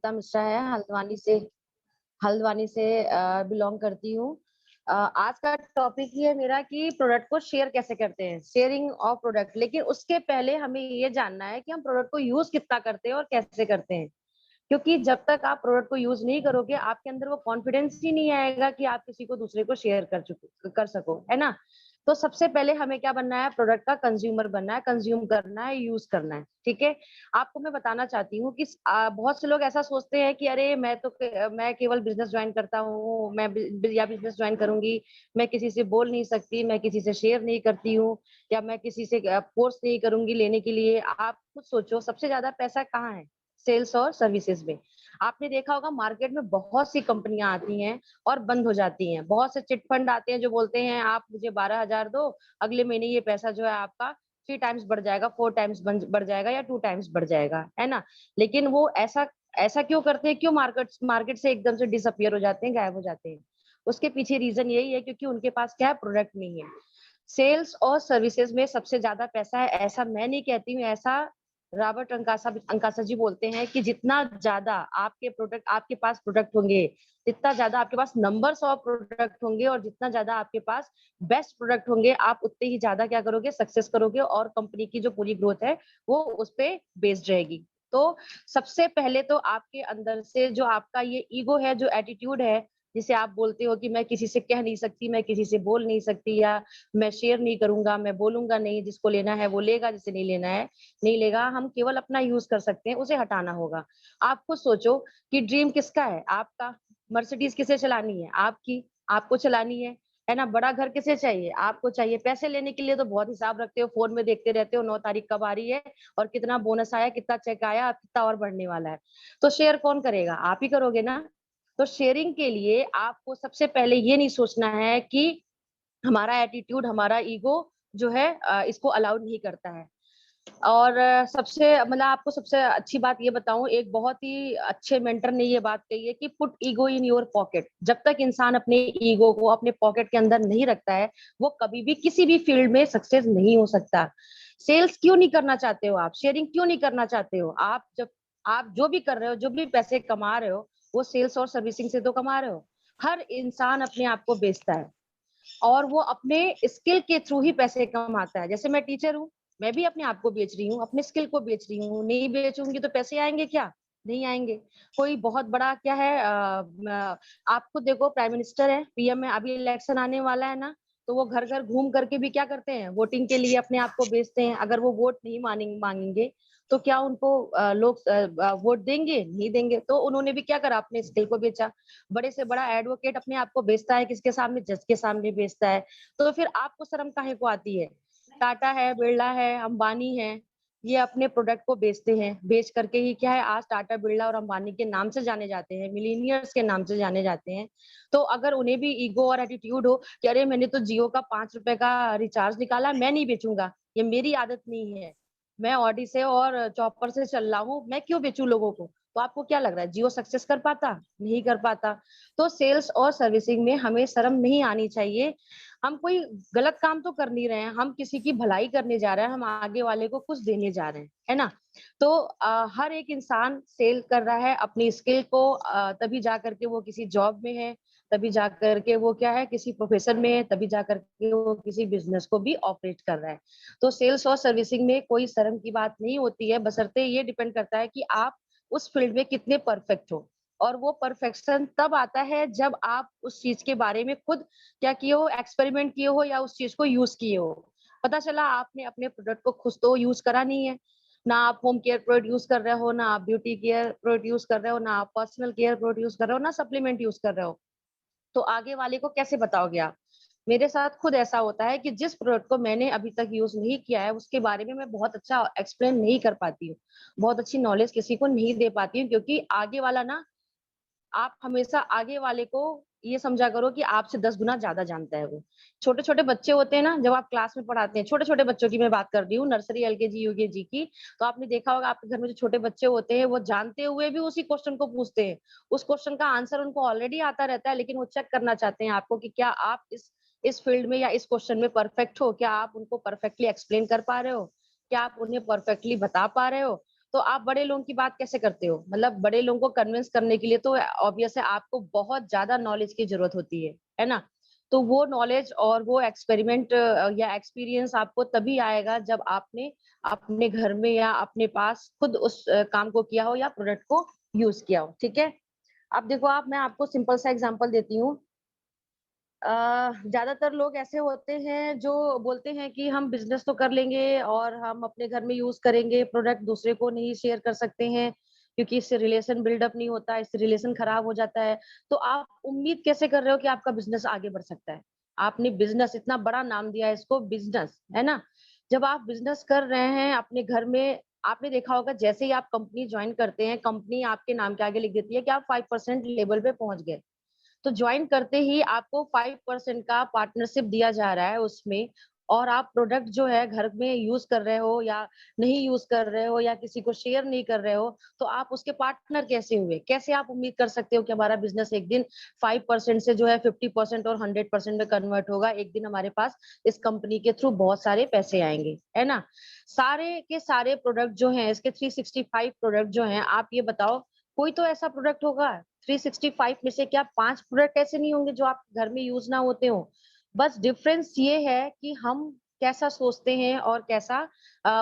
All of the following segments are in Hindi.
नम्रता मिश्रा है, हल्द्वानी से बिलॉन्ग करती हूँ। आज का टॉपिक ये है मेरा कि प्रोडक्ट को शेयर कैसे करते हैं, शेयरिंग ऑफ प्रोडक्ट। लेकिन उसके पहले हमें ये जानना है कि हम प्रोडक्ट को यूज़ कितना करते हैं और कैसे करते हैं। क्योंकि जब तक आप प्रोडक्ट को यूज़ नहीं करोगे, आपके अंदर वो कॉन्फिडेंस ही नहीं आएगा कि आप किसी को दूसरे को शेयर कर सको, है ना? तो सबसे पहले हमें क्या बनना है, प्रोडक्ट का कंज्यूमर बनना है, कंज्यूम करना है, यूज़ करना है, ठीक है? आपको मैं बताना चाहती हूँ कि बहुत से लोग ऐसा सोचते हैं कि अरे मैं केवल बिज़नेस जॉइन करता हूँ, मैं बिज़नेस जॉइन करूँगी, मैं किसी से बोल नहीं सकती, मैं किसी से शेयर नहीं करती हूँ या मैं किसी से फ़ोर्स नहीं करूँगी लेने के लिए। आप खुद सोचो सबसे ज़्यादा पैसा कहाँ है? सेल्स और सर्विसेज में। आपने देखा होगा मार्केट में बहुत सी कंपनियां आती हैं और बंद हो जाती हैं। बहुत से चिट फंड आते हैं जो बोलते हैं आप मुझे 12,000 दो, अगले महीने ये पैसा जो है आपका 3 टाइम्स बढ़ जाएगा, 4 टाइम्स बढ़ जाएगा या 2 टाइम्स बढ़ जाएगा, है ना? लेकिन वो ऐसा ऐसा क्यों करते हैं? क्यों मार्केट से एकदम से डिसअपीयर हो जाते हैं, गायब हो जाते हैं? उसके पीछे रीजन यही है क्योंकि उनके पास क्या है, प्रोडक्ट नहीं है। सेल्स और सर्विसेज में सबसे ज्यादा पैसा है, ऐसा मैं नहीं कहती हूँ, ऐसा रॉबर्ट अंकासा जी बोलते हैं कि जितना ज्यादा आपके पास प्रोडक्ट होंगे, जितना ज्यादा आपके पास नंबर्स ऑफ प्रोडक्ट होंगे और जितना ज्यादा आपके पास बेस्ट प्रोडक्ट होंगे, आप उतने ही ज्यादा क्या करोगे, सक्सेस करोगे और कंपनी की जो पूरी ग्रोथ है वो उस पे बेस्ड रहेगी। तो सबसे पहले तो आपके अंदर से जो आपका ये ईगो है, जो एटीट्यूड है, जिसे आप बोलते हो कि मैं किसी से कह नहीं सकती, मैं किसी से बोल नहीं सकती या मैं शेयर नहीं करूँगा, मैं बोलूँगा नहीं, जिसको लेना है वो लेगा, जिसे नहीं लेना है नहीं लेगा। हम केवल अपना यूज़ कर सकते हैं, उसे हटाना होगा। आप खुद सोचो कि ड्रीम किसका है? आपका। मर्सिडीज़ किसे चलानी है? आपकी, आपको चलानी है ना? बड़ा घर किसे चाहिए? आपको चाहिए। पैसे लेने के लिए तो बहुत हिसाब रखते हो, फ़ोन में देखते रहते हो 9 तारीख कब आ रही है और कितना बोनस आया, कितना चेक आया, अब कितना और बढ़ने वाला है। तो शेयर कौन करेगा? आप ही करोगे ना? तो शेयरिंग के लिए आपको सबसे पहले ये नहीं सोचना है कि हमारा एटीट्यूड, हमारा ईगो जो है इसको अलाउड नहीं करता है। और आपको सबसे अच्छी बात ये बताऊँ, एक बहुत ही अच्छे मेंटर ने ये बात कही है कि put ego in your pocket. जब तक इंसान अपने ईगो को अपने पॉकेट के अंदर नहीं रखता है, वो कभी भी किसी भी फील्ड में सक्सेस नहीं हो सकता। सेल्स क्यों नहीं करना चाहते हो आप? शेयरिंग क्यों नहीं करना चाहते हो? आप जो भी कर रहे हो, जो भी पैसे कमा रहे हो, वो सेल्स और सर्विसिंग से तो कमा रहे हो। हर इंसान अपने आप को बेचता है। और वो अपने स्किल के थ्रू ही पैसे कमाता है। जैसे मैं टीचर हूँ, मैं भी अपने आप को बेच रही हूँ, अपने स्किल को बेच रही हूँ। नहीं बेचूँगी तो पैसे आएँगे क्या? नहीं आएँगे। कोई बहुत बड़ा क्या है आप खुद देखो, प्राइम मिनिस्टर है, पीएम है, अभी इलेक्शन आने वाला है ना, तो वो घर-घर घूम करके भी क्या करते हैं? वोटिंग के लिए अपने आप को बेचते हैं। अगर वो वोट नहीं माँगेंगे, तो क्या उनको लोग वोट देंगे? नहीं देंगे। तो उन्होंने भी क्या करा? अपने स्किल को बेचा। बड़े से बड़ा एडवोकेट अपने आप को बेचता है, किसके सामने? जज के सामने बेचता है। तो फिर आपको शर्म काहे को आती है? टाटा है, बिरला है, अंबानी है, ये अपने प्रोडक्ट को बेचते हैं। बेच करके ही क्या है, आज टाटा, बिरला और अंबानी के नाम से जाने जाते हैं, मिलीनियर्स के नाम से जाने जाते हैं। तो अगर उन्हें भी ईगो और एटीट्यूड हो कि अरे मैंने तो जियो का ₹5 का रिचार्ज निकाला, मैं नहीं बेचूँगा, ये मेरी आदत नहीं है। मैं ऑडी से और चॉपर से चल रहा हूँ, मैं क्यों बेचूँ लोगों को? तो आपको क्या लग रहा है जियो सक्सेस कर पाता? नहीं कर पाता। तो सेल्स और सर्विसिंग में हमें शर्म नहीं आनी चाहिए। हम कोई गलत काम तो कर नहीं रहे हैं, हम किसी की भलाई करने जा रहे हैं, हम आगे वाले को कुछ देने जा रहे हैं, है ना? तो हर एक इंसान सेल कर रहा है अपनी स्किल को, तभी जा कर के वो किसी जॉब में है, तभी जा कर के वो क्या है, किसी प्रोफेशन में है, तभी जा कर के वो किसी बिज़नेस को भी ऑपरेट कर रहा है। तो सेल्स और सर्विसिंग में कोई शर्म की बात नहीं होती है, बशर्ते ये डिपेंड करता है कि आप उस फील्ड में कितने परफेक्ट हो। और वो परफेक्शन तब आता है जब आप उस चीज़ के बारे में खुद क्या किए हो, एक्सपेरिमेंट किए हो या उस चीज़ को यूज़ किए हो। पता चला आपने अपने प्रोडक्ट को खुद तो यूज़ करा नहीं है। ना आप होम केयर प्रोडक्ट यूज़ कर रहे हो, ना आप ब्यूटी केयर प्रोडक्ट यूज़ कर रहे हो, ना आप पर्सनल केयर प्रोडक्ट यूज़ कर रहे हो, ना सप्लीमेंट यूज़ कर रहे हो। तो आगे वाले को कैसे बताओगे आप? मेरे साथ खुद ऐसा होता है कि जिस प्रोडक्ट को मैंने अभी तक यूज़ नहीं किया है, उसके बारे में मैं बहुत अच्छा एक्सप्लेन नहीं कर पाती हूँ। बहुत अच्छी नॉलेज किसी को नहीं दे पाती हूँ क्योंकि आगे वाला ना, आप हमेशा आगे वाले को ये समझा करो कि आपसे 10 गुना ज़्यादा जानता है वो। छोटे-छोटे बच्चे होते हैं ना, जब आप क्लास में पढ़ाते हैं, छोटे-छोटे बच्चों की मैं बात कर रही हूँ, नर्सरी, एलकेजी, यूकेजी की, तो आपने देखा होगा आपके घर में जो छोटे बच्चे होते हैं, वो जानते हुए भी उसी क्वेश्चन को पूछते हैं। उस क्वेश्चन का आंसर उनको ऑलरेडी आता रहता है, लेकिन वो चेक करना चाहते हैं आपको कि क्या आप इस फील्ड में या इस क्वेश्चन में परफेक्ट हो? क्या आप उनको परफेक्टली एक्सप्लेन कर पा रहे हो? क्या आप उन्हें परफेक्टली बता पा रहे हो? तो आप बड़े लोगों की बात कैसे करते हो? मतलब बड़े लोगों को कन्विंस करने के लिए तो ऑब्वियस है आपको बहुत ज्यादा नॉलेज की जरूरत होती है ना? तो वो नॉलेज और वो एक्सपेरिमेंट या एक्सपीरियंस आपको तभी आएगा जब आपने अपने घर में या अपने पास खुद उस काम को किया हो या प्रोडक्ट को यूज किया हो, ठीक है? अब देखो आप मैं आपको सिंपल सा एग्जांपल देती हूँ। ज्यादातर लोग ऐसे होते हैं जो बोलते हैं कि हम बिजनेस तो कर लेंगे और हम अपने घर में यूज करेंगे प्रोडक्ट, दूसरे को नहीं शेयर कर सकते हैं क्योंकि इससे रिलेशन बिल्डअप नहीं होता, इससे रिलेशन खराब हो जाता है। तो आप उम्मीद कैसे कर रहे हो कि आपका बिजनेस आगे बढ़ सकता है? आपने बिजनेस इतना बड़ा नाम दिया है इसको, बिजनेस है ना? जब आप बिजनेस कर रहे हैं अपने घर में, आपने देखा होगा जैसे ही आप कंपनी ज्वाइन करते हैं, कंपनी आपके नाम के आगे लिख देती है कि आप 5% लेवल पे पहुंच गए। तो ज्वाइन करते ही आपको 5% का पार्टनरशिप दिया जा रहा है उसमें, और आप प्रोडक्ट जो है घर में यूज कर रहे हो या नहीं यूज कर रहे हो या किसी को शेयर नहीं कर रहे हो, तो आप उसके पार्टनर कैसे हुए? कैसे आप उम्मीद कर सकते हो कि हमारा बिजनेस एक दिन 5% से जो है 50% और 100% में कन्वर्ट होगा? एक दिन हमारे पास इस कंपनी के थ्रू बहुत सारे पैसे आएंगे, है ना? सारे के सारे प्रोडक्ट जो हैं, इसके 365 प्रोडक्ट जो हैं, आप ये बताओ कोई तो ऐसा प्रोडक्ट होगा 365 में से, क्या 5 प्रोडक्ट ऐसे नहीं होंगे जो आप घर में यूज ना होते हो? बस डिफरेंस ये है कि हम कैसा सोचते हैं और कैसा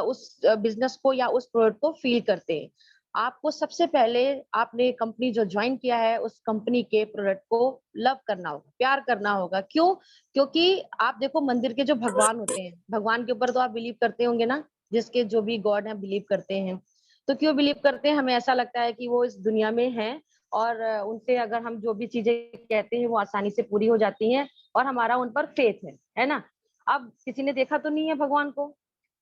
उस बिजनेस को या उस प्रोडक्ट को फील करते हैं। आपको सबसे पहले आपने कंपनी जो ज्वाइन किया है उस कंपनी के प्रोडक्ट को लव करना होगा, प्यार करना होगा। क्यों? क्योंकि आप देखो मंदिर के जो भगवान होते हैं, भगवान के ऊपर तो आप बिलीव करते होंगे ना, जिसके जो भी गॉड है बिलीव करते हैं। तो क्यों बिलीव करते हैं? हमें ऐसा लगता है कि वो इस दुनिया में हैं और उनसे अगर हम जो भी चीजें कहते हैं वो आसानी से पूरी हो जाती हैं और हमारा उन पर फेथ है ना? अब किसी ने देखा तो नहीं है भगवान को,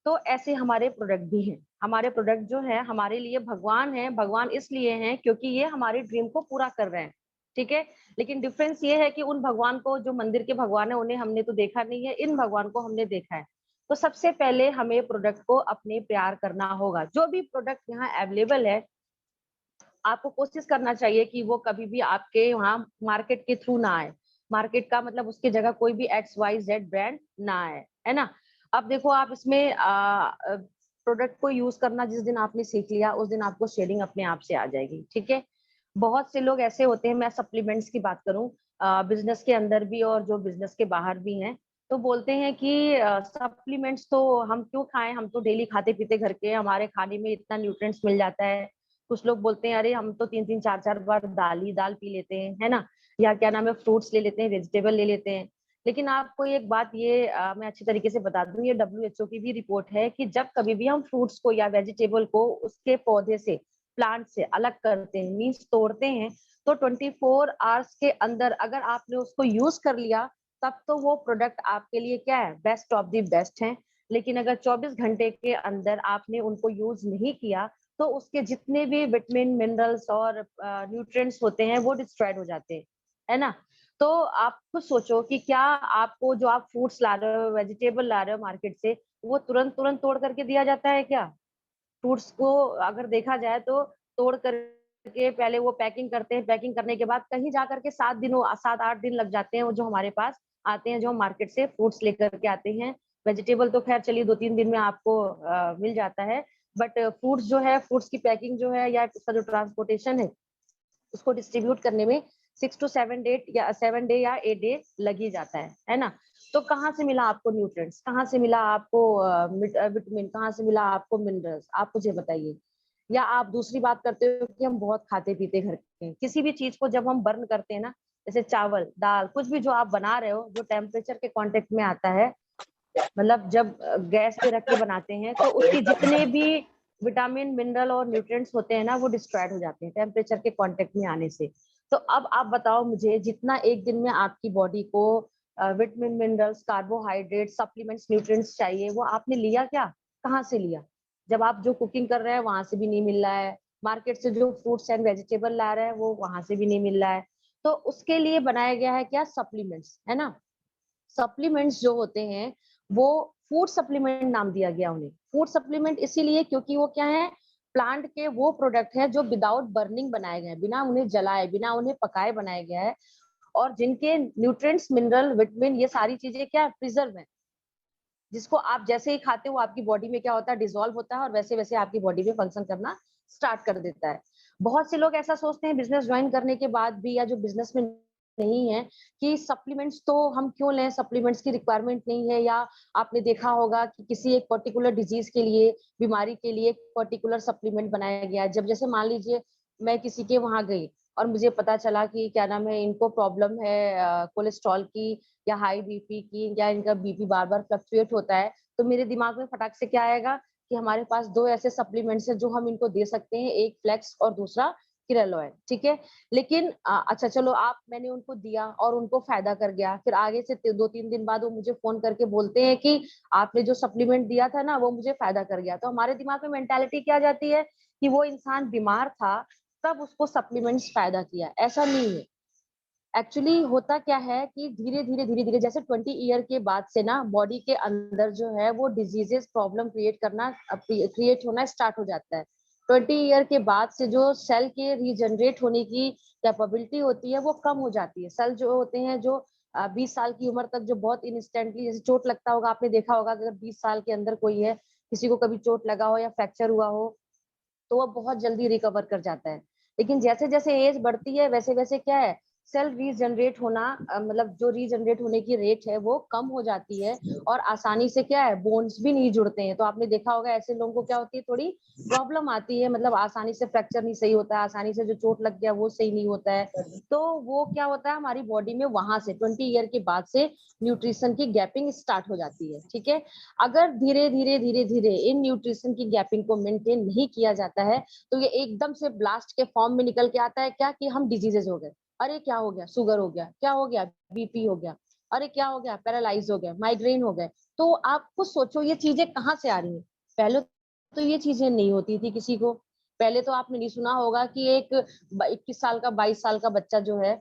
तो ऐसे हमारे प्रोडक्ट भी हैं। हमारे प्रोडक्ट जो है हमारे लिए भगवान है, भगवान इसलिए हैं क्योंकि ये हमारे ड्रीम को पूरा कर रहे हैं, ठीक है? लेकिन डिफरेंस ये है कि उन भगवान को, जो मंदिर के भगवान है, उन्हें हमने तो देखा नहीं है, इन भगवान को हमने देखा है। तो सबसे पहले हमें प्रोडक्ट को अपने प्यार करना होगा। जो भी प्रोडक्ट यहाँ अवेलेबल है, आपको कोशिश करना चाहिए कि वो कभी भी आपके वहाँ मार्केट के थ्रू ना आए। मार्केट का मतलब उसकी जगह कोई भी एक्स वाई जेड ब्रांड ना आए, है ना? अब देखो आप इसमें प्रोडक्ट को यूज करना जिस दिन आपने सीख लिया उस दिन आपको शेडिंग अपने आप से आ जाएगी, ठीक है? बहुत से लोग ऐसे होते हैं, मैं सप्लीमेंट्स की बात करूं, बिजनेस के अंदर भी और जो बिजनेस के बाहर भी हैं, तो बोलते हैं कि सप्लीमेंट्स तो हम क्यों खाएं, हम तो डेली खाते पीते घर के, हमारे खाने में इतना न्यूट्रिएंट्स मिल जाता है। कुछ लोग बोलते हैं अरे हम तो 3-3 4-4 बार दाल ही दाल पी लेते हैं, है ना? या क्या नाम है, फ्रूट्स ले लेते हैं, वेजिटेबल ले लेते हैं। लेकिन आपको एक बात ये मैं अच्छी तरीके से बता दूं, ये डब्ल्यूएचओ की भी रिपोर्ट है कि जब कभी भी हम फ्रूट्स को या वेजिटेबल को उसके पौधे से, प्लांट से अलग करते हैं, मीन्स तोड़ते हैं, तो 24 आवर्स के अंदर अगर आपने उसको यूज कर लिया, तब तो वो प्रोडक्ट आपके लिए क्या है, बेस्ट ऑफ द बेस्ट है। लेकिन अगर 24 घंटे के अंदर आपने उनको यूज नहीं किया, तो उसके जितने भी विटामिन, मिनरल्स और न्यूट्रिएंट्स होते हैं वो डिस्ट्रॉयड हो जाते हैं, है ना? तो आप खुद सोचो कि क्या आपको जो आप फ्रूट्स ला रहे हो, वेजिटेबल ला रहे हो मार्केट से, वो तुरंत तुरंत तोड़ करके दिया जाता है क्या? फ्रूट्स को अगर देखा जाए तो तोड़ करके पहले वो पैकिंग करते हैं, पैकिंग करने के बाद कहीं जा करके 7-8 दिन लग जाते हैं, वो जो हमारे पास आते हैं, जो हम मार्केट से फ्रूट्स लेकर के आते हैं। वेजिटेबल तो खैर चलिए 2-3 दिन में आपको मिल जाता है, बट फ्रूट्स जो है, फ्रूट्स की पैकिंग जो है या उसका जो ट्रांसपोर्टेशन है, उसको डिस्ट्रीब्यूट करने में 6 to 7 डे या 8 डे लग ही जाता है ना? तो कहाँ से मिला आपको न्यूट्रिएंट्स, कहाँ से मिला आपको विटामिन, कहाँ से मिला आपको मिनरल्स, आप मुझे बताइए। या आप दूसरी बात करते हो कि हम बहुत खाते पीते घर के हैं। किसी भी चीज को जब हम बर्न करते हैं ना, जैसे चावल दाल कुछ भी जो आप बना रहे हो, जो टेम्परेचर के कांटेक्ट में आता है, मतलब जब गैस पे रख के बनाते हैं, तो उसके जितने भी विटामिन, मिनरल और न्यूट्रिएंट्स होते हैं ना, वो डिस्ट्रॉयड हो जाते हैं टेम्परेचर के कांटेक्ट में आने से। तो अब आप बताओ मुझे, जितना एक दिन में आपकी बॉडी को vitamin, minerals, carbohydrate, supplements, nutrients चाहिए, वो आपने लिया क्या? कहाँ से लिया? जब आप जो कुकिंग कर रहे हैं वहां से भी नहीं मिल रहा है, मार्केट से जो फ्रूट्स एंड वेजिटेबल ला रहे हैं वो वहां से भी नहीं मिल रहा है। तो उसके लिए बनाया गया है क्या? सप्लीमेंट्स, है ना? सप्लीमेंट्स जो होते हैं वो फूड सप्लीमेंट नाम दिया गया उन्हें। फूड सप्लीमेंट इसीलिए क्योंकि वो क्या है, प्लांट के वो प्रोडक्ट है जो विदाउट बर्निंग बनाए गए हैं, बिना उन्हें जलाए, बिना उन्हें पकाए बनाया गया है, और जिनके न्यूट्रिएंट्स, मिनरल, विटामिन, ये सारी चीजें क्या है, प्रिजर्व है। जिसको आप जैसे ही खाते हो आपकी बॉडी में क्या होता है, डिसॉल्व होता है और वैसे वैसे आपकी बॉडी में फंक्शन करना स्टार्ट कर देता है। बहुत से लोग ऐसा सोचते हैं बिजनेस ज्वाइन करने के बाद भी, या जो बिजनेस में नहीं है, कि सप्लीमेंट्स तो हम क्यों लें, सप्लीमेंट्स की रिक्वायरमेंट नहीं है, या आपने देखा होगा कि किसी एक पर्टिकुलर डिजीज के लिए, बीमारी के लिए एक पर्टिकुलर सप्लीमेंट बनाया गया है। जब जैसे मान लीजिए मैं किसी के वहां गई और मुझे पता चला कि क्या नाम है, इनको प्रॉब्लम है कोलेस्ट्रॉल की या हाई बीपी की, या इनका बीपी बार बार फ्लक्चुएट होता है, तो मेरे दिमाग में फटाक से क्या आएगा कि हमारे पास दो ऐसे सप्लीमेंट्स हैं जो हम इनको दे सकते हैं, एक फ्लेक्स और दूसरा किरल ऑयल, ठीक है। लेकिन अच्छा चलो, आप मैंने उनको दिया और उनको फायदा कर गया, फिर आगे से 2-3 दिन बाद वो मुझे फोन करके बोलते हैं कि आपने जो सप्लीमेंट दिया था ना वो मुझे फायदा कर गया। तो हमारे दिमाग में मेंटालिटी क्या जाती है कि वो इंसान बीमार था तब उसको सप्लीमेंट्स फायदा किया, ऐसा नहीं है। एक्चुअली होता क्या है कि धीरे धीरे जैसे 20 ईयर के बाद से ना बॉडी के अंदर जो है वो डिजीजेस प्रॉब्लम क्रिएट होना स्टार्ट हो जाता है। 20 ईयर के बाद से जो सेल के रीजनरेट होने की कैपेबिलिटी होती है वो कम हो जाती है। सेल जो होते हैं जो 20 साल की उम्र तक जो बहुत इंस्टेंटली, जैसे चोट लगता होगा, आपने देखा होगा अगर 20 साल के अंदर कोई है, किसी को कभी चोट लगा हो या फ्रैक्चर हुआ हो, तो वो बहुत जल्दी रिकवर कर जाता है। लेकिन जैसे जैसे एज बढ़ती है वैसे वैसे क्या है, सेल रीजनरेट होना मतलब जो रीजनरेट होने की रेट है वो कम हो जाती है, और आसानी से क्या है, बोन्स भी नहीं जुड़ते हैं। तो आपने देखा होगा ऐसे लोगों को क्या होती है, थोड़ी प्रॉब्लम आती है, मतलब आसानी से फ्रैक्चर नहीं सही होता है, आसानी से जो चोट लग गया वो सही नहीं होता है। तो वो क्या होता है, हमारी बॉडी में वहां से 20 ईयर के बाद से न्यूट्रिशन की गैपिंग स्टार्ट हो जाती है, ठीक है। अगर धीरे धीरे इन न्यूट्रिशन की गैपिंग को मेंटेन नहीं किया जाता है, तो ये एकदम से ब्लास्ट के फॉर्म में निकल के आता है क्या, कि हम डिजीजेस हो गए, अरे क्या हो गया, शुगर हो गया, क्या हो गया, बीपी हो गया, अरे क्या हो गया, पैरालाइज हो गया, माइग्रेन हो गए। तो आप खुद सोचो ये चीजें कहाँ से आ रही हैं। पहले तो ये चीजें नहीं होती थी किसी को। पहले तो आपने नहीं सुना होगा कि एक 21 साल का 22 साल का बच्चा जो है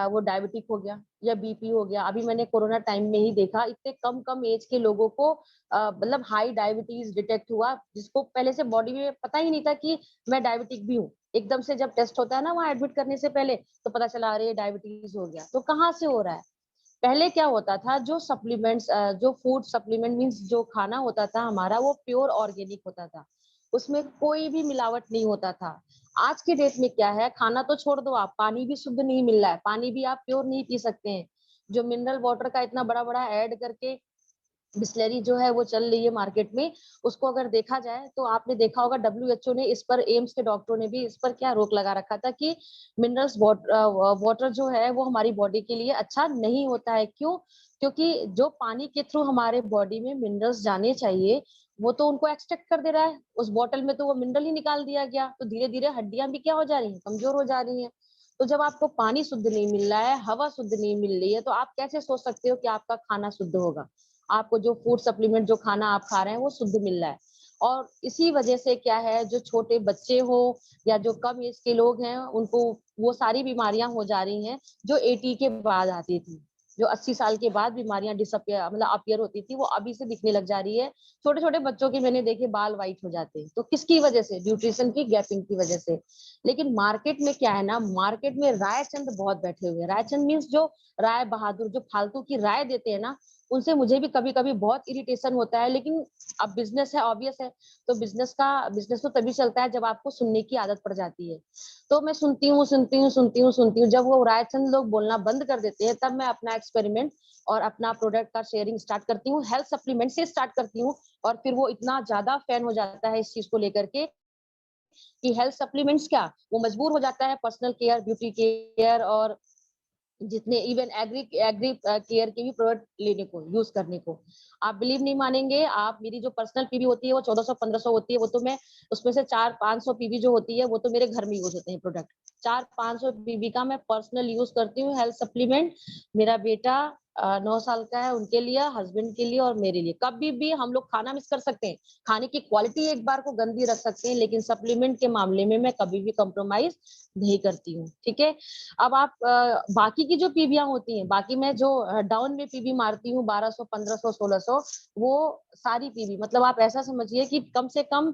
वो डायबिटिक हो गया या बीपी हो गया। अभी मैंने कोरोना टाइम में ही देखा, इतने कम कम एज के लोगों को मतलब हाई डायबिटीज डिटेक्ट हुआ, जिसको पहले से बॉडी में पता ही नहीं था कि मैं डायबिटिक भी हूँ। एकदम से जब टेस्ट होता है ना वहाँ एडमिट करने से पहले, तो पता चला अरे डायबिटीज हो गया। तो कहाँ से हो रहा है। पहले क्या होता था, जो सप्लीमेंट्स जो फूड सप्लीमेंट मीन्स जो खाना होता था हमारा वो प्योर ऑर्गेनिक होता था, उसमें कोई भी मिलावट नहीं होता था। आज के डेट में क्या है, खाना तो छोड़ दो, आप पानी भी शुद्ध नहीं मिल रहा है, पानी भी आप प्योर नहीं पी सकते हैं। जो मिनरल वाटर का इतना बड़ा बड़ा ऐड करके बिस्लरी जो है वो चल रही है मार्केट में, उसको अगर देखा जाए तो आपने देखा होगा डब्ल्यूएचओ ने इस पर, एम्स के डॉक्टरों ने भी इस पर क्या रोक लगा रखा था कि मिनरल्स वाटर जो है वो हमारी बॉडी के लिए अच्छा नहीं होता है। क्यों? क्योंकि जो पानी के थ्रू हमारे बॉडी में मिनरल्स जाने चाहिए वो तो उनको एक्सट्रैक्ट कर दे रहा है, उस बॉटल में तो वो मिनरल ही निकाल दिया गया। तो धीरे धीरे हड्डियां भी क्या हो जा रही हैं, कमजोर हो जा रही हैं। तो जब आपको पानी शुद्ध नहीं मिल रहा है, हवा शुद्ध नहीं मिल रही है, तो आप कैसे सोच सकते हो कि आपका खाना शुद्ध होगा, आपको जो फूड सप्लीमेंट जो खाना आप खा रहे हैं वो शुद्ध मिल रहा है। और इसी वजह से क्या है, जो छोटे बच्चे हो या जो कम एज के लोग हैं उनको वो सारी बीमारियां हो जा रही हैं जो 80 के बाद आती थी। जो 80 साल के बाद बीमारियां डिसअपियर मतलब अपीयर होती थी वो अभी से दिखने लग जा रही है। छोटे छोटे बच्चों के मैंने देखे बाल वाइट हो जाते हैं, तो किसकी वजह से, न्यूट्रिशन की गैपिंग की वजह से। लेकिन मार्केट में क्या है ना, मार्केट में रायचंद बहुत बैठे हुए हैं। रायचंद मीन्स जो राय बहादुर, जो फालतू की राय देते हैं ना, उनसे मुझे भी कभी कभी बहुत इरिटेशन होता है। लेकिन अब बिजनेस है, ऑब्वियस है, तो बिजनेस तो तभी चलता है जब आपको सुनने की आदत पड़ जाती है। तो मैं सुनती हूँ, जब वो रायचंद लोग बोलना बंद कर देते हैं तब मैं अपना एक्सपेरिमेंट और अपना प्रोडक्ट का शेयरिंग स्टार्ट करती हूँ, हेल्थ सप्लीमेंट से स्टार्ट करती हूँ। और फिर वो इतना ज्यादा फैन हो जाता है इस चीज को लेकर के कि हेल्थ सप्लीमेंट्स क्या, वो मजबूर हो जाता है पर्सनल केयर, ब्यूटी केयर और जितने इवन एग्री एग्री केयर के भी प्रोडक्ट लेने को, यूज करने को। आप बिलीव नहीं मानेंगे, आप मेरी जो पर्सनल पीवी होती है वो 1400-1500 होती है, वो तो मैं उसमें से 400-500 पीवी जो होती है वो तो मेरे घर में यूज होते हैं प्रोडक्ट। 400-500 पीवी का मैं पर्सनल यूज करती हूँ हेल्थ सप्लीमेंट। मेरा बेटा 9 साल का है, उनके लिए, हस्बैंड के लिए और मेरे लिए। कभी भी हम लोग खाना मिस कर सकते हैं, खाने की क्वालिटी एक बार को गंदी रख सकते हैं, लेकिन सप्लीमेंट के मामले में मैं कभी भी कॉम्प्रोमाइज नहीं करती हूँ, ठीक है। अब आप बाकी की जो पीवियां होती हैं, बाकी मैं जो डाउन में पीवी मारती हूँ 1200, 1500, 1600, वो सारी पीवी मतलब आप ऐसा समझिए कि कम से कम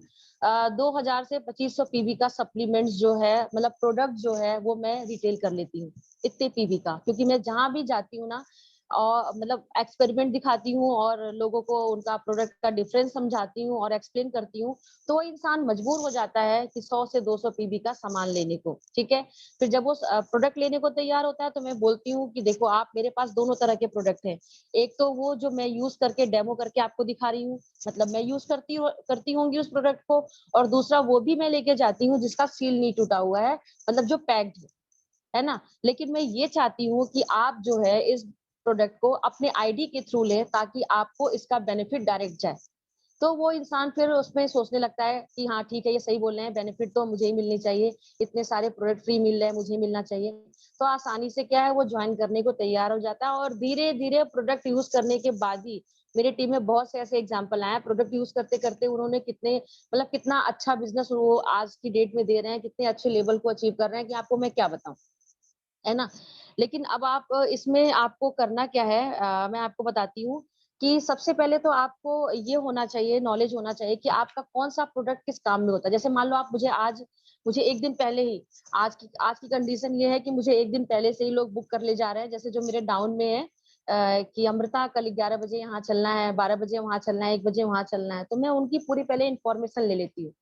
2000 से 2500 पीवी का सप्लीमेंट्स जो है, मतलब प्रोडक्ट जो है वो मैं रिटेल कर लेती हूँ इतने पीवी का। क्योंकि मैं जहां भी जाती हूँ ना, और मतलब एक्सपेरिमेंट दिखाती हूँ और लोगों को उनका प्रोडक्ट का डिफरेंस समझाती हूँ और एक्सप्लेन करती हूँ, तो वो इंसान मजबूर हो जाता है कि 100 से 200 पीबी का सामान लेने को। ठीक है, फिर जब वो प्रोडक्ट लेने को तैयार होता है तो मैं बोलती हूँ कि देखो आप, मेरे पास दोनों तरह के प्रोडक्ट हैं। एक तो वो जो मैं यूज करके डेमो करके आपको दिखा रही हूँ, मतलब मैं यूज करती होंगी उस प्रोडक्ट को, और दूसरा वो भी मैं लेके जाती हूँ जिसका सील नहीं टूटा हुआ है, मतलब जो पैक्ड है ना। लेकिन मैं ये चाहती हूँ कि आप जो है इस प्रोडक्ट को अपने आईडी के थ्रू लें, ताकि आपको इसका बेनिफिट डायरेक्ट जाए। तो वो इंसान फिर उसमें सोचने लगता है कि हाँ ठीक है, ये सही बोल रहे हैं, बेनिफिट तो मुझे ही मिलनी चाहिए, इतने सारे प्रोडक्ट फ्री मिल रहे हैं, मुझे ही मिलना चाहिए। तो आसानी से क्या है, वो ज्वाइन करने को तैयार हो जाता है, और धीरे धीरे प्रोडक्ट यूज करने के बाद ही मेरी टीम में बहुत से ऐसे एग्जाम्पल आए हैं, प्रोडक्ट यूज करते करते उन्होंने कितने, मतलब कितना अच्छा बिजनेस वो आज की डेट में दे रहे हैं, कितने अच्छे लेवल को अचीव कर रहे हैं कि आपको मैं क्या बताऊं, है ना। लेकिन अब आप इसमें आपको करना क्या है, मैं आपको बताती हूँ कि सबसे पहले तो आपको ये होना चाहिए, नॉलेज होना चाहिए कि आपका कौन सा प्रोडक्ट किस काम में होता है। जैसे मान लो आप मुझे एक दिन पहले ही, आज की कंडीशन ये है कि मुझे एक दिन पहले से ही लोग बुक कर ले जा रहे हैं, जैसे जो मेरे डाउन में है कि अमृता कल 11 बजे यहाँ चलना है, 12 बजे वहां चलना है, 1 बजे वहां चलना है, तो मैं उनकी पूरी पहले इंफॉर्मेशन ले लेती हूँ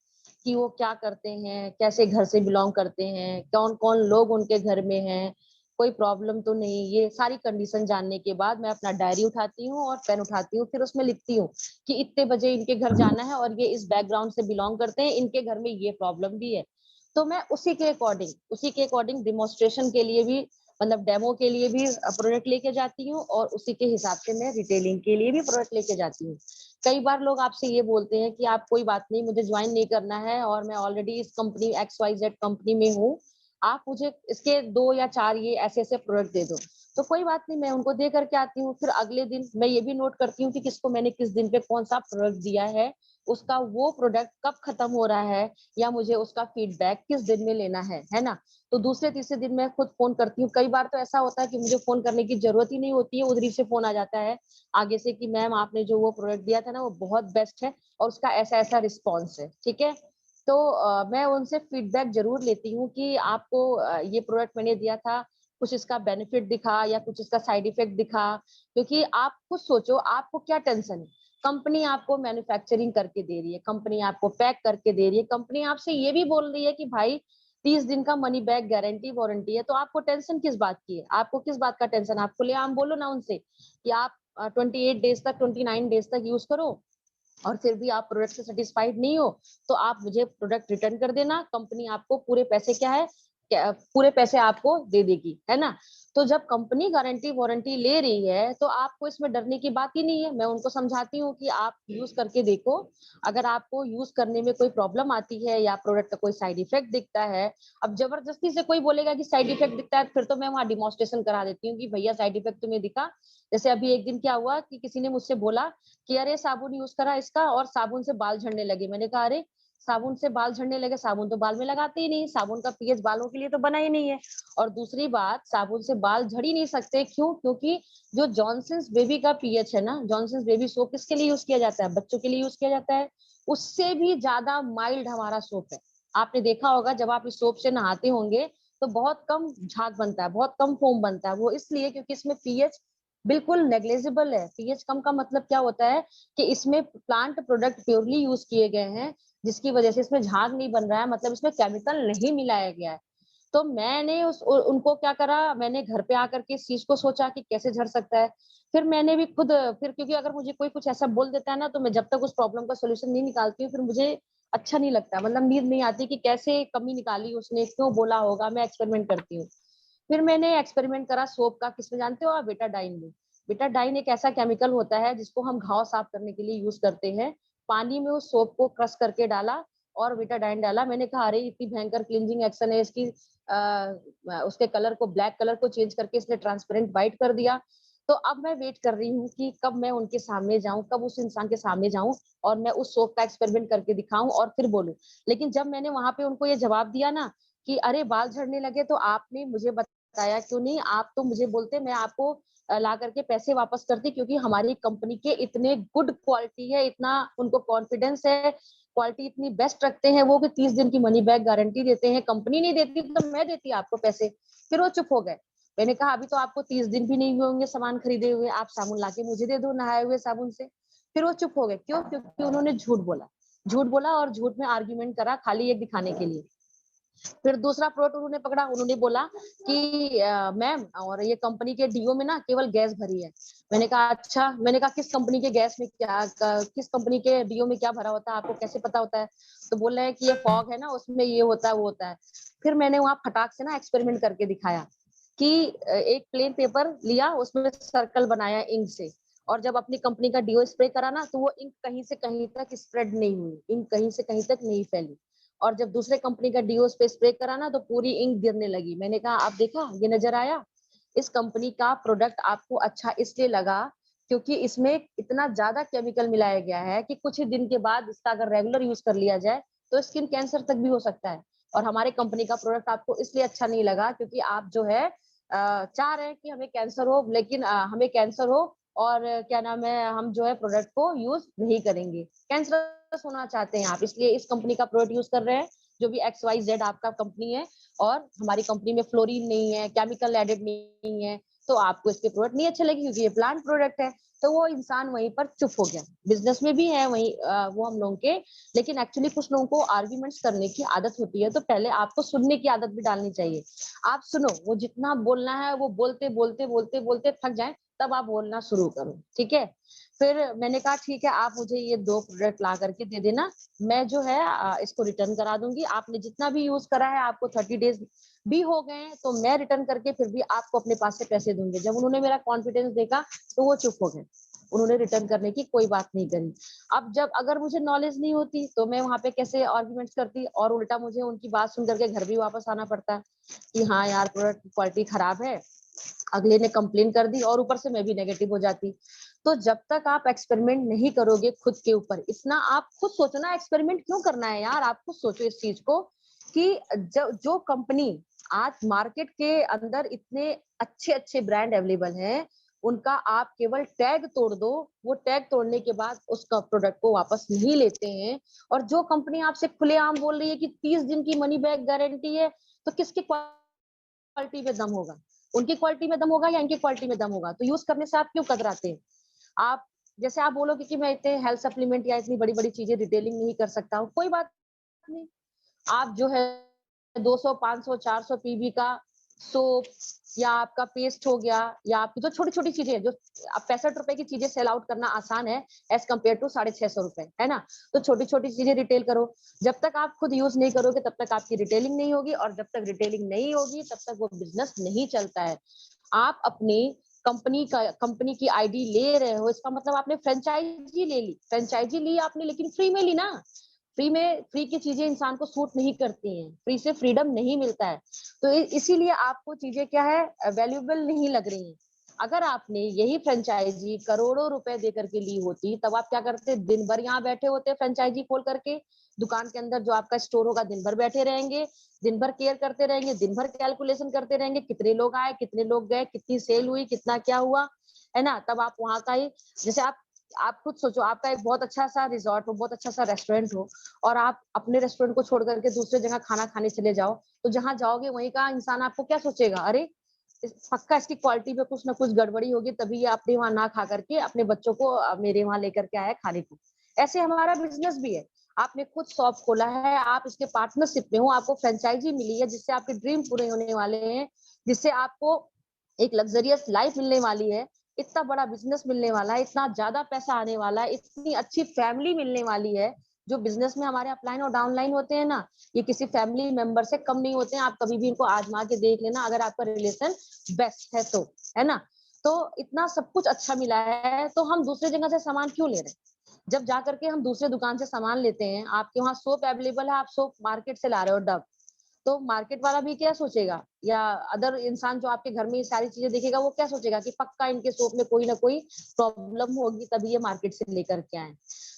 कि वो क्या करते हैं, कैसे घर से बिलोंग करते हैं, कौन कौन लोग उनके घर में हैं, कोई प्रॉब्लम तो नहीं। ये सारी कंडीशन जानने के बाद मैं अपना डायरी उठाती हूँ और पेन उठाती हूँ, फिर उसमें लिखती हूँ कि इतने बजे इनके घर जाना है और ये इस बैकग्राउंड से बिलोंग करते हैं, इनके घर में ये प्रॉब्लम भी है। तो मैं उसी के अकॉर्डिंग डिमोन्स्ट्रेशन के लिए भी, मतलब डेमो के लिए भी प्रोडक्ट लेके जाती हूँ, और उसी के हिसाब से मैं रिटेलिंग के लिए भी प्रोडक्ट लेके जाती हूँ। कई बार लोग आपसे ये बोलते हैं कि आप, कोई बात नहीं, मुझे ज्वाइन नहीं करना है और मैं ऑलरेडी इस कंपनी XYZ कंपनी में हूँ, आप मुझे इसके 2 या 4 ये ऐसे ऐसे प्रोडक्ट दे दो। तो कोई बात नहीं, मैं उनको दे करके आती हूँ। फिर अगले दिन मैं ये भी नोट करती हूँ कि किसको मैंने किस दिन पे कौन सा प्रोडक्ट दिया है, उसका वो प्रोडक्ट कब खत्म हो रहा है, या मुझे उसका फीडबैक किस दिन में लेना है ना। तो दूसरे तीसरे दिन मैं खुद फोन करती हूँ। कई बार तो ऐसा होता है कि मुझे फोन करने की जरूरत ही नहीं होती है, उधर ही से फोन आ जाता है आगे से कि मैम आपने जो वो प्रोडक्ट दिया था ना, वो बहुत बेस्ट है और उसका ऐसा ऐसा रिस्पॉन्स है। ठीक है, तो मैं उनसे फीडबैक जरूर लेती हूँ कि आपको ये प्रोडक्ट मैंने दिया था, कुछ इसका बेनिफिट दिखा या कुछ इसका साइड इफेक्ट दिखा। क्योंकि आप खुद सोचो, आपको क्या टेंशन है, कंपनी आपको मैन्युफैक्चरिंग करके दे रही है, कंपनी आपको पैक करके दे रही है, कंपनी आपसे ये भी बोल रही है कि भाई 30 दिन का मनी बैक गारंटी वारंटी है, तो आपको टेंशन किस बात की है, आपको किस बात का टेंशन है? आप खुलेआम बोलो ना उनसे कि आप 28 डेज तक, 29 डेज तक यूज करो, और फिर भी आप प्रोडक्ट से सेटिस्फाइड नहीं हो, तो आप मुझे प्रोडक्ट रिटर्न कर देना, कंपनी आपको पूरे पैसे पूरे पैसे आपको दे देगी, है ना। तो जब कंपनी गारंटी वारंटी ले रही है तो आपको इसमें डरने की बात ही नहीं है। मैं उनको समझाती हूँ कि आप यूज करके देखो, अगर आपको यूज करने में कोई प्रॉब्लम आती है या प्रोडक्ट का कोई साइड इफेक्ट दिखता है, अब जबरदस्ती से कोई बोलेगा कि साइड इफेक्ट दिखता है, फिर तो मैं वहां डिमोन्स्ट्रेशन करा देती हूँ कि भैया साइड इफेक्ट तुम्हें दिखा। जैसे अभी एक दिन क्या हुआ कि किसी ने मुझसे बोला कि अरे साबुन यूज करा इसका और साबुन से बाल झड़ने लगे। मैंने कहा अरे साबुन से बाल झड़ने लगे, साबुन तो बाल में लगाते ही नहीं, साबुन का पीएच बालों के लिए तो बना ही नहीं है। और दूसरी बात, साबुन से बाल झड़ ही नहीं सकते, क्यों? क्योंकि जो जॉनसन्स बेबी का पीएच है ना, जॉनसन्स बेबी सोप किसके लिए यूज किया जाता है? बच्चों के लिए यूज किया जाता है। उससे भी ज्यादा माइल्ड हमारा सोप है। आपने देखा होगा जब आप इस सोप से नहाते होंगे तो बहुत कम झाग बनता है, बहुत कम फोम बनता है। वो इसलिए क्योंकि इसमें पीएच बिल्कुल नेग्लेजिबल है। पीएच कम का मतलब क्या होता है कि इसमें प्लांट प्रोडक्ट प्योरली यूज किए गए हैं, जिसकी वजह से इसमें झाग नहीं बन रहा है, मतलब इसमें केमिकल नहीं मिलाया गया है। तो मैंने उनको क्या करा, मैंने घर पे आकर के इस चीज को सोचा कि कैसे झड़ सकता है। फिर मैंने भी खुद, फिर क्योंकि अगर मुझे कोई कुछ ऐसा बोल देता है ना, तो मैं जब तक उस प्रॉब्लम का सोल्यूशन नहीं निकालती हूँ, फिर मुझे अच्छा नहीं लगता, मतलब नींद नहीं आती कि कैसे कमी निकाली उसने, क्यों बोला होगा। मैं एक्सपेरिमेंट करती हूँ। फिर मैंने एक्सपेरिमेंट करा सोप का, किसमें जानते हो आप? बेटाडाइन में। बेटाडाइन एक ऐसा केमिकल होता है जिसको हम घाव साफ करने के लिए यूज करते हैं। पानी में उस सोप को क्रश करके डाला और बेटाडाइन डाला। मैंने कहा अरे इतनी भयंकर क्लींजिंग एक्शन है इसकी, उसके कलर को, ब्लैक कलर को चेंज करके इसने ट्रांसपेरेंट व्हाइट कर दिया। तो अब मैं वेट कर रही हूँ कि कब मैं उनके सामने जाऊं, कब उस इंसान के सामने जाऊं और मैं उस सोप का एक्सपेरिमेंट करके दिखाऊं और फिर बोलूं। लेकिन जब मैंने वहां पे उनको ये जवाब दिया ना कि अरे बाल झड़ने लगे, तो आपने मुझे बताया क्यों नहीं? आप तो मुझे बोलते, मैं आपको ला करके पैसे वापस करती, क्योंकि हमारी कंपनी के इतने गुड क्वालिटी है, इतना उनको कॉन्फिडेंस है, क्वालिटी इतनी बेस्ट रखते हैं वो कि 30 दिन की मनी बैक गारंटी देते हैं। कंपनी नहीं देती तो मैं देती आपको पैसे। फिर वो चुप हो गए। मैंने कहा अभी तो आपको 30 दिन भी नहीं हुए होंगे सामान खरीदे हुए, आप साबुन लाके मुझे दे दो नहाए हुए साबुन से। फिर वो चुप हो गए, क्यों? क्योंकि उन्होंने झूठ बोला। झूठ बोला और झूठ में आर्गुमेंट करा खाली एक दिखाने के लिए। फिर दूसरा प्रोडक्ट उन्होंने पकड़ा, उन्होंने बोला कि मैम और ये कंपनी के डीओ में ना केवल गैस भरी है। मैंने कहा अच्छा, मैंने कहा किस कंपनी के गैस में क्या किस कंपनी के डीओ में क्या भरा होता है, आपको कैसे पता होता है? तो बोल रहे हैं कि ये फॉग है ना, उसमें ये होता है वो होता है। फिर मैंने वहां फटाक से ना एक्सपेरिमेंट करके दिखाया कि एक प्लेन पेपर लिया, उसमें सर्कल बनाया इंक से, और जब अपनी कंपनी का डीओ स्प्रे करा ना, तो वो इंक कहीं से कहीं तक स्प्रेड नहीं हुई, इंक कहीं से कहीं तक नहीं फैली। और जब दूसरे कंपनी का डीओ पे स्प्रे करा ना, तो पूरी इंक गिरने लगी। मैंने कहा आप देखा, ये नजर आया? इस कंपनी का प्रोडक्ट आपको अच्छा इसलिए लगा क्योंकि इसमें इतना ज्यादा केमिकल मिलाया गया है कि कुछ ही दिन के बाद इसका अगर रेगुलर यूज कर लिया जाए तो स्किन कैंसर तक भी हो सकता है। और हमारे कंपनी का प्रोडक्ट आपको इसलिए अच्छा नहीं लगा क्योंकि आप जो है चाह रहे हैं कि हमें कैंसर हो, लेकिन हमें कैंसर हो और क्या नाम है, हम जो है प्रोडक्ट को यूज नहीं करेंगे। कैंसरस होना चाहते हैं आप, इसलिए इस कंपनी का प्रोडक्ट यूज कर रहे हैं, जो भी एक्स वाई जेड आपका कंपनी है। और हमारी कंपनी में फ्लोरीन नहीं है, केमिकल एडेड नहीं है, तो आपको इसके प्रोडक्ट नहीं अच्छे लगे क्योंकि ये प्लांट प्रोडक्ट है। तो वो इंसान वहीं पर चुप हो गया। बिजनेस में भी है वही वो हम लोगों के, लेकिन एक्चुअली कुछ लोगों को आर्ग्यूमेंट्स करने की आदत होती है, तो पहले आपको सुनने की आदत भी डालनी चाहिए। आप सुनो, वो जितना बोलना है वो बोलते बोलते बोलते बोलते थक जाए, तब आप बोलना शुरू करो, ठीक है? फिर मैंने कहा ठीक है, आप मुझे ये 2 प्रोडक्ट ला करके दे देना, मैं जो है इसको रिटर्न करा दूंगी। आपने जितना भी यूज करा है, आपको 30 डेज भी हो गए हैं, तो मैं रिटर्न करके फिर भी आपको अपने पास से पैसे दूंगी। जब उन्होंने मेरा कॉन्फिडेंस देखा, तो वो चुप हो गए, उन्होंने रिटर्न करने की कोई बात नहीं करी। अब जब अगर मुझे नॉलेज नहीं होती तो मैं वहां पे कैसे आर्ग्यूमेंट्स करती, और उल्टा मुझे उनकी बात सुन करके घर भी वापस आना पड़ता कि हाँ यार प्रोडक्ट की क्वालिटी खराब है, अगले ने कंप्लेन कर दी, और ऊपर से मैं भी नेगेटिव हो जाती। तो जब तक आप एक्सपेरिमेंट नहीं करोगे खुद के ऊपर, इतना आप खुद सोचना, एक्सपेरिमेंट क्यों करना है यार? आप खुद सोचो इस चीज को कि जो कंपनी आज मार्केट के अंदर इतने अच्छे अच्छे ब्रांड अवेलेबल हैं, उनका आप केवल टैग तोड़ दो, वो टैग तोड़ने के बाद उसका प्रोडक्ट को वापस नहीं लेते हैं। और जो कंपनी आपसे खुलेआम बोल रही है कि 30 दिन की मनी बैक गारंटी है, तो किसकी क्वालिटी में दम होगा? उनकी क्वालिटी में दम होगा या इनकी क्वालिटी में दम होगा? तो यूज करने से आप क्यों कतराते हैं? आप जैसे आप बोलोगे कि मैं इतने हेल्थ सप्लीमेंट या इतनी बड़ी बड़ी चीजें रिटेलिंग नहीं कर सकता हूँ, कोई बात नहीं। आप जो है 200 500 400 पीवी का सोप, या आपका पेस्ट हो गया, या आपकी जो छोटी छोटी चीजें जो 65 रुपए की चीजें सेल आउट करना आसान है एज कम्पेयर टू 650 रुपए, है ना? तो छोटी छोटी चीजें रिटेल करो। जब तक आप खुद यूज नहीं करोगे तब तक आपकी रिटेलिंग नहीं होगी, और जब तक रिटेलिंग नहीं होगी तब तक वो बिजनेस नहीं चलता है। आप अपनी कंपनी की आईडी ले रहे हो, इसका मतलब आपने फ्रेंचाइजी ले ली, फ्रेंचाइजी ली आपने, लेकिन फ्री में ली ना। फ्री की चीजें इंसान को सूट नहीं करती हैं, फ्री से फ्रीडम नहीं मिलता है। तो इसीलिए आपको चीजें क्या है, वैल्यूएबल नहीं लग रही हैं। अगर आपने यही फ्रेंचाइजी करोड़ों रुपए दे करके ली होती, तब आप क्या करते? दिन भर यहाँ बैठे होते फ्रेंचाइजी खोल करके, दुकान के अंदर जो आपका स्टोर होगा दिन भर बैठे रहेंगे, दिन भर केयर करते रहेंगे, दिन भर कैलकुलेशन करते रहेंगे, कितने लोग आए, कितने लोग गए, कितनी सेल हुई, कितना क्या हुआ, है ना? तब आप वहां का ही, जैसे आप खुद सोचो, आपका एक बहुत अच्छा सा रिजॉर्ट हो, बहुत अच्छा सा रेस्टोरेंट हो, और आप अपने रेस्टोरेंट को छोड़ करके दूसरे जगह खाना खाने चले जाओ, तो जहां जाओगे वहीं का इंसान आपको क्या सोचेगा? अरे पक्का इसकी क्वालिटी में कुछ ना कुछ गड़बड़ी होगी, तभी ये अपने वहां ना खा करके अपने बच्चों को मेरे वहां लेकर के आया खाने को। ऐसे हमारा बिजनेस भी है। आपने खुद शॉप खोला है, आप इसके पार्टनरशिप में हो, आपको फ्रेंचाइजी मिली है, जिससे आपके ड्रीम पूरे होने वाले हैं, जिससे आपको एक लग्जरियस लाइफ मिलने वाली है, इतना बड़ा बिजनेस मिलने वाला है, इतना ज्यादा पैसा आने वाला है, इतनी अच्छी फैमिली मिलने वाली है। जो बिजनेस में हमारे अपलाइन और डाउनलाइन होते हैं ना, ये किसी फैमिली मेंबर से कम नहीं होते हैं। आप कभी भी इनको आजमा के देख लेना, अगर आपका रिलेशन बेस्ट है तो, है ना? तो इतना सब कुछ अच्छा मिला है, तो हम दूसरे जगह से सामान क्यों ले रहे हैं? जब जाकर के हम दूसरे दुकान से सामान लेते हैं, आपके वहां सोप अवेलेबल है, आप सोप मार्केट से ला रहे हो डब, तो मार्केट वाला भी क्या सोचेगा, या अदर इंसान जो आपके घर में ये सारी चीजें देखेगा, वो क्या सोचेगा कि पक्का इनके सोप में कोई ना कोई प्रॉब्लम होगी, तभी ये मार्केट से लेकर के आए।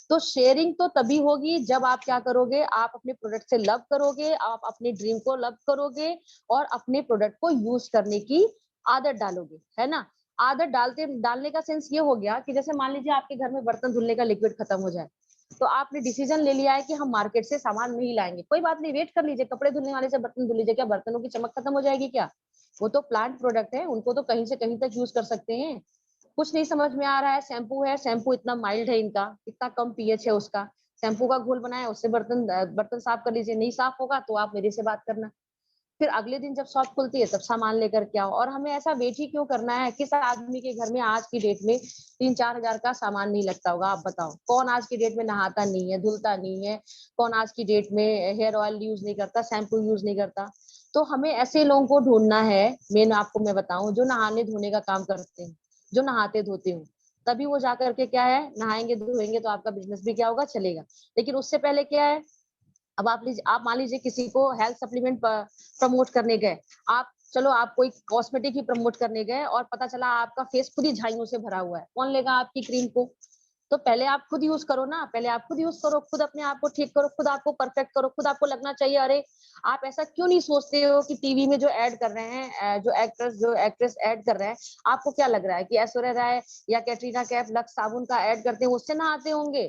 तो शेयरिंग तो तभी होगी जब आप क्या करोगे, आप अपने प्रोडक्ट से लव करोगे, आप अपने ड्रीम को लव करोगे, और अपने प्रोडक्ट को यूज करने की आदत डालोगे, है ना? आदत डालने का सेंस ये हो गया कि जैसे मान लीजिए आपके घर में बर्तन धुलने का लिक्विड खत्म हो जाए, तो आपने डिसीजन ले लिया है कि हम मार्केट से सामान नहीं लाएंगे। कोई बात नहीं, वेट कर लीजिए, कपड़े धुलने वाले से बर्तन धुल लीजिए, क्या बर्तनों की चमक खत्म हो जाएगी क्या? वो तो प्लांट प्रोडक्ट है, उनको तो कहीं से कहीं तक यूज कर सकते हैं। कुछ नहीं समझ में आ रहा है, शैम्पू है, शैम्पू इतना माइल्ड है इनका, इतना कम पीएच है उसका, शैम्पू का घोल बनाया उससे बर्तन बर्तन साफ कर लीजिए, नहीं साफ होगा तो आप मेरे से बात करना। फिर अगले दिन जब शॉप खुलती है तब सामान लेकर के आओ। और हमें ऐसा वेट ही क्यों करना है? किस आदमी के घर में आज की डेट में 3-4 हजार का सामान नहीं लगता होगा? आप बताओ, कौन आज की डेट में नहाता नहीं है, धुलता नहीं है? कौन आज की डेट में हेयर ऑयल यूज नहीं करता, शैम्पू यूज नहीं करता? तो हमें ऐसे लोगों को ढूंढना है, मेन आपको मैं बताऊं, जो नहाने धोने का काम करते हैं, जो नहाते धोते हो, तभी वो जाकर के क्या है, नहाएंगे धोएंगे तो आपका बिजनेस भी क्या होगा, चलेगा। लेकिन उससे पहले क्या है, अब आप मान लीजिए किसी को हेल्थ सप्लीमेंट प्रमोट करने गए, आप चलो आप कोई कॉस्मेटिक ही प्रमोट करने गए और पता चला आपका फेस खुद ही झाइयों से भरा हुआ है, कौन लेगा आपकी क्रीम को? तो पहले आप खुद यूज करो ना, पहले आप खुद यूज करो, खुद अपने आप को ठीक करो, खुद आपको परफेक्ट करो, खुद आपको लगना चाहिए। अरे आप ऐसा क्यों नहीं सोचते हो कि टीवी में जो ऐड कर रहे हैं, जो एक्ट्रेस ऐड कर रहे हैं, आपको क्या लग रहा है कि ऐश्वर्या राय या कैटरीना कैफ लक्स साबुन का ऐड करते हैं, उससे ना आते होंगे?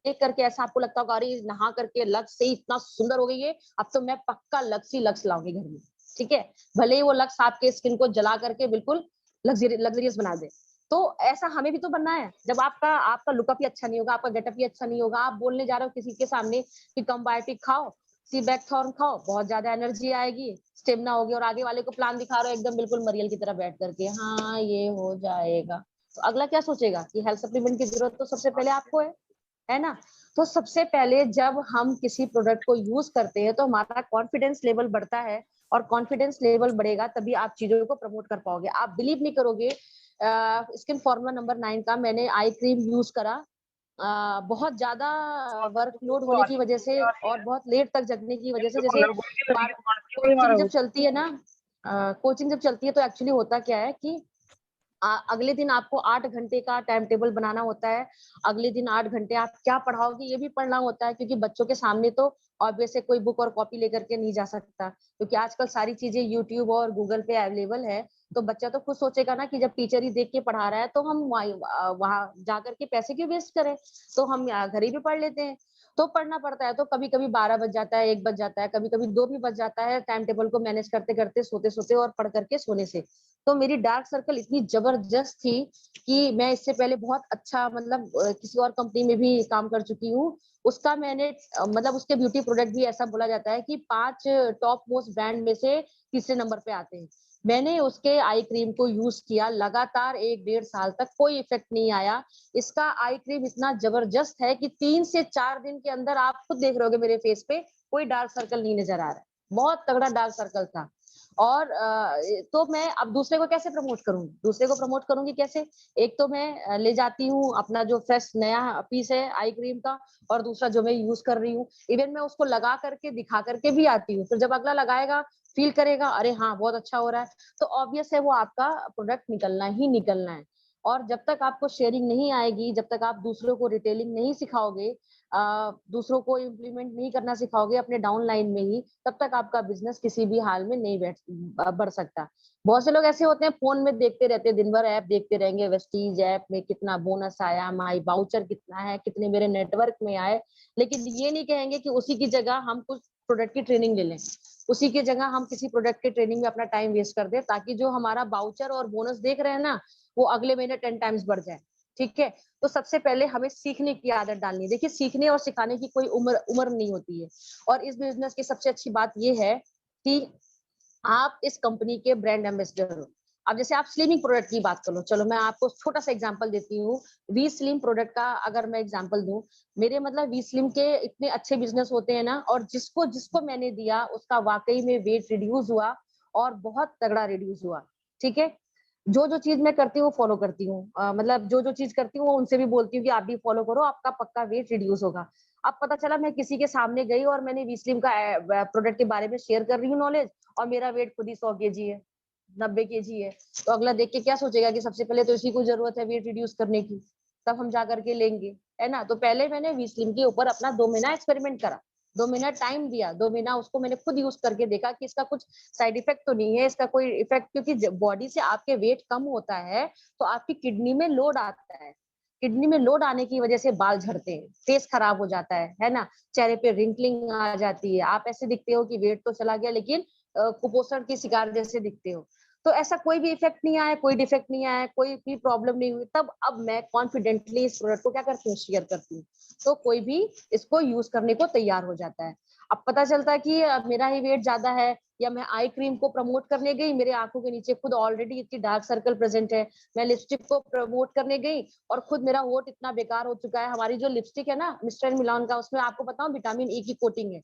देख करके ऐसा आपको लगता होगा, अरे नहा करके लक्स से इतना सुंदर हो गई है, अब तो मैं पक्का लक्स ही लक्स लाऊंगी घर में। ठीक है, भले ही वो लक्स आपके स्किन को जला करके बिल्कुल लग्जरियस बना दे। तो ऐसा हमें भी तो बनना है। जब आपका आपका लुकअप ही अच्छा नहीं होगा, आपका गेटअप ही अच्छा नहीं होगा, आप बोलने जा रहे हो किसी के सामने कि कम बायोटिक खाओ, सी बैकथॉर्न खाओ, बहुत ज्यादा एनर्जी आएगी, स्टेमिना होगी, और आगे वाले को प्लान दिखा रहे हो एकदम बिल्कुल मरियल की तरह बैठ करके, हाँ ये हो जाएगा, तो अगला क्या सोचेगा कि हेल्थ सप्लीमेंट की जरूरत तो सबसे पहले आपको है ना? तो सबसे पहले जब हम किसी प्रोडक्ट को यूज करते हैं तो हमारा कॉन्फिडेंस लेवल बढ़ता है, और कॉन्फिडेंस लेवल बढ़ेगा तभी आप चीजों को प्रमोट कर पाओगे। आप बिलीव नहीं करोगे, स्किन फॉर्मूला नंबर 9 का मैंने आई क्रीम यूज करा, बहुत ज्यादा वर्कलोड होने की वजह से और बहुत लेट तक जगने की वजह से, जैसे कोचिंग जब चलती है ना, कोचिंग जब चलती है तो एक्चुअली होता क्या है कि अगले दिन आपको 8 घंटे का टाइम टेबल बनाना होता है। अगले दिन 8 घंटे आप क्या पढ़ाओगे ये भी पढ़ना होता है, क्योंकि बच्चों के सामने तो ऑब्वियस है कोई बुक और कॉपी लेकर के नहीं जा सकता, क्योंकि आजकल सारी चीजें यूट्यूब और गूगल पे अवेलेबल है। तो बच्चा तो खुद सोचेगा ना कि जब टीचर ही देख के पढ़ा रहा है तो हम वहां जाकर के पैसे क्यों वेस्ट करें, तो हम घर ही पे पढ़ लेते हैं। तो पढ़ना पड़ता है, तो कभी कभी 12 बज जाता है, 1 बज जाता है, कभी कभी 2 भी बज जाता है, टाइम टेबल को मैनेज करते करते, सोते सोते और पढ़ करके सोने से। तो मेरी डार्क सर्कल इतनी जबरदस्त थी कि मैं इससे पहले बहुत अच्छा, मतलब किसी और कंपनी में भी काम कर चुकी हूँ। उसका मैंने मतलब उसके ब्यूटी प्रोडक्ट भी ऐसा बोला जाता है कि 5 टॉप मोस्ट ब्रांड में से तीसरे नंबर पे आते हैं। मैंने उसके आई क्रीम को यूज किया लगातार 1-1.5 साल तक, कोई इफेक्ट नहीं आया। इसका आई क्रीम इतना जबरदस्त है कि 3 से 4 दिन के अंदर आप खुद देख रहे होगे मेरे फेस पे कोई डार्क सर्कल नहीं नजर आ रहा है। बहुत तगड़ा डार्क सर्कल था। और तो मैं अब दूसरे को कैसे प्रमोट करूंगी, दूसरे को प्रमोट करूंगी कैसे? एक तो मैं ले जाती हूँ अपना जो फ्रेश नया पीस है आई क्रीम का, और दूसरा जो मैं यूज कर रही हूँ, इवन मैं उसको लगा करके दिखा करके भी आती हूँ। फिर जब अगला लगाएगा, फील करेगा, अरे हाँ बहुत अच्छा हो रहा है, तो ऑब्वियस है वो आपका प्रोडक्ट निकलना ही निकलना है। और जब तक आपको शेयरिंग नहीं आएगी, जब तक आप दूसरों को रिटेलिंग नहीं सिखाओगे, दूसरों को इम्प्लीमेंट नहीं करना सिखाओगे अपने डाउन लाइन में ही, तब तक आपका बिजनेस किसी भी हाल में नहीं बढ़ सकता। बहुत से लोग ऐसे होते हैं, फोन में देखते रहते हैं, दिन भर ऐप देखते रहेंगे, वेस्टीज ऐप में कितना बोनस आया, माई बाउचर कितना है, कितने मेरे नेटवर्क में आए, लेकिन ये नहीं कहेंगे कि उसी की जगह हम कुछ प्रोडक्ट की ट्रेनिंग ले लें, उसी की जगह हम किसी प्रोडक्ट की ट्रेनिंग में अपना टाइम वेस्ट कर दे, ताकि जो हमारा बाउचर और बोनस देख रहे हैं ना, वो अगले महीने 10 टाइम्स बढ़ जाए। ठीक है, तो सबसे पहले हमें सीखने की आदत डालनी है। देखिए, सीखने और सिखाने की कोई उम्र उम्र नहीं होती है। और इस बिजनेस की सबसे अच्छी बात ये है कि आप इस कंपनी के ब्रांड एम्बेसडर हो। अब जैसे आप स्लिमिंग प्रोडक्ट की बात कर लो, चलो मैं आपको छोटा सा एग्जांपल देती हूँ। वी स्लिम प्रोडक्ट का अगर मैं एग्जांपल दूं, मेरे मतलब वी स्लिम के इतने अच्छे बिजनेस होते हैं ना, और जिसको जिसको मैंने दिया उसका वाकई में वेट रिड्यूस हुआ, और बहुत तगड़ा रिड्यूस हुआ। ठीक है, जो जो चीज मैं करती हूँ फॉलो करती हूँ, मतलब जो जो चीज करती हूँ वो उनसे भी बोलती हूँ कि आप भी फॉलो करो, आपका पक्का वेट रिड्यूस होगा। अब पता चला मैं किसी के सामने गई और मैंने वी स्लिम का प्रोडक्ट के बारे में शेयर कर रही हूँ नॉलेज, और मेरा वेट खुद ही 100 kg है, 90 kg है। तो अगला देख के क्या सोचेगा कि सबसे पहले तो इसी को जरूरत है वेट रिड्यूस करने की, तब हम जा करके लेंगे, है ना? तो पहले मैंने वी स्लिम के ऊपर अपना 2 महीना एक्सपेरिमेंट करा, 2 महीना टाइम दिया, 2 महीना उसको मैंने खुद यूज करके देखा कि इसका कुछ साइड इफेक्ट तो नहीं है, इसका कोई इफेक्ट, क्योंकि बॉडी से आपके वेट कम होता है तो आपकी किडनी में लोड आता है। किडनी में लोड आने की वजह से बाल झड़ते हैं, फेस खराब हो जाता है ना? चेहरे पे रिंकलिंग आ जाती है, आप ऐसे दिखते हो कि वेट तो चला गया लेकिन कुपोषण की शिकार जैसे दिखते हो। तो ऐसा कोई भी इफेक्ट नहीं आया, कोई डिफेक्ट नहीं आया, कोई भी प्रॉब्लम नहीं हुई, तब अब मैं कॉन्फिडेंटली इस प्रोडक्ट को क्या करती हूँ, शेयर करती हूँ। तो कोई भी इसको यूज करने को तैयार हो जाता है। अब पता चलता है कि मेरा ही वेट ज्यादा है, या मैं आई क्रीम को प्रमोट करने गई, मेरे आंखों के नीचे खुद ऑलरेडी इतनी डार्क सर्कल प्रेजेंट है, मैं लिपस्टिक को प्रमोट करने गई और खुद मेरा होठ इतना बेकार हो चुका है। हमारी जो लिपस्टिक है ना मिस्टर एंड मिलान का, उसमें आपको बताऊं विटामिन ई की कोटिंग है।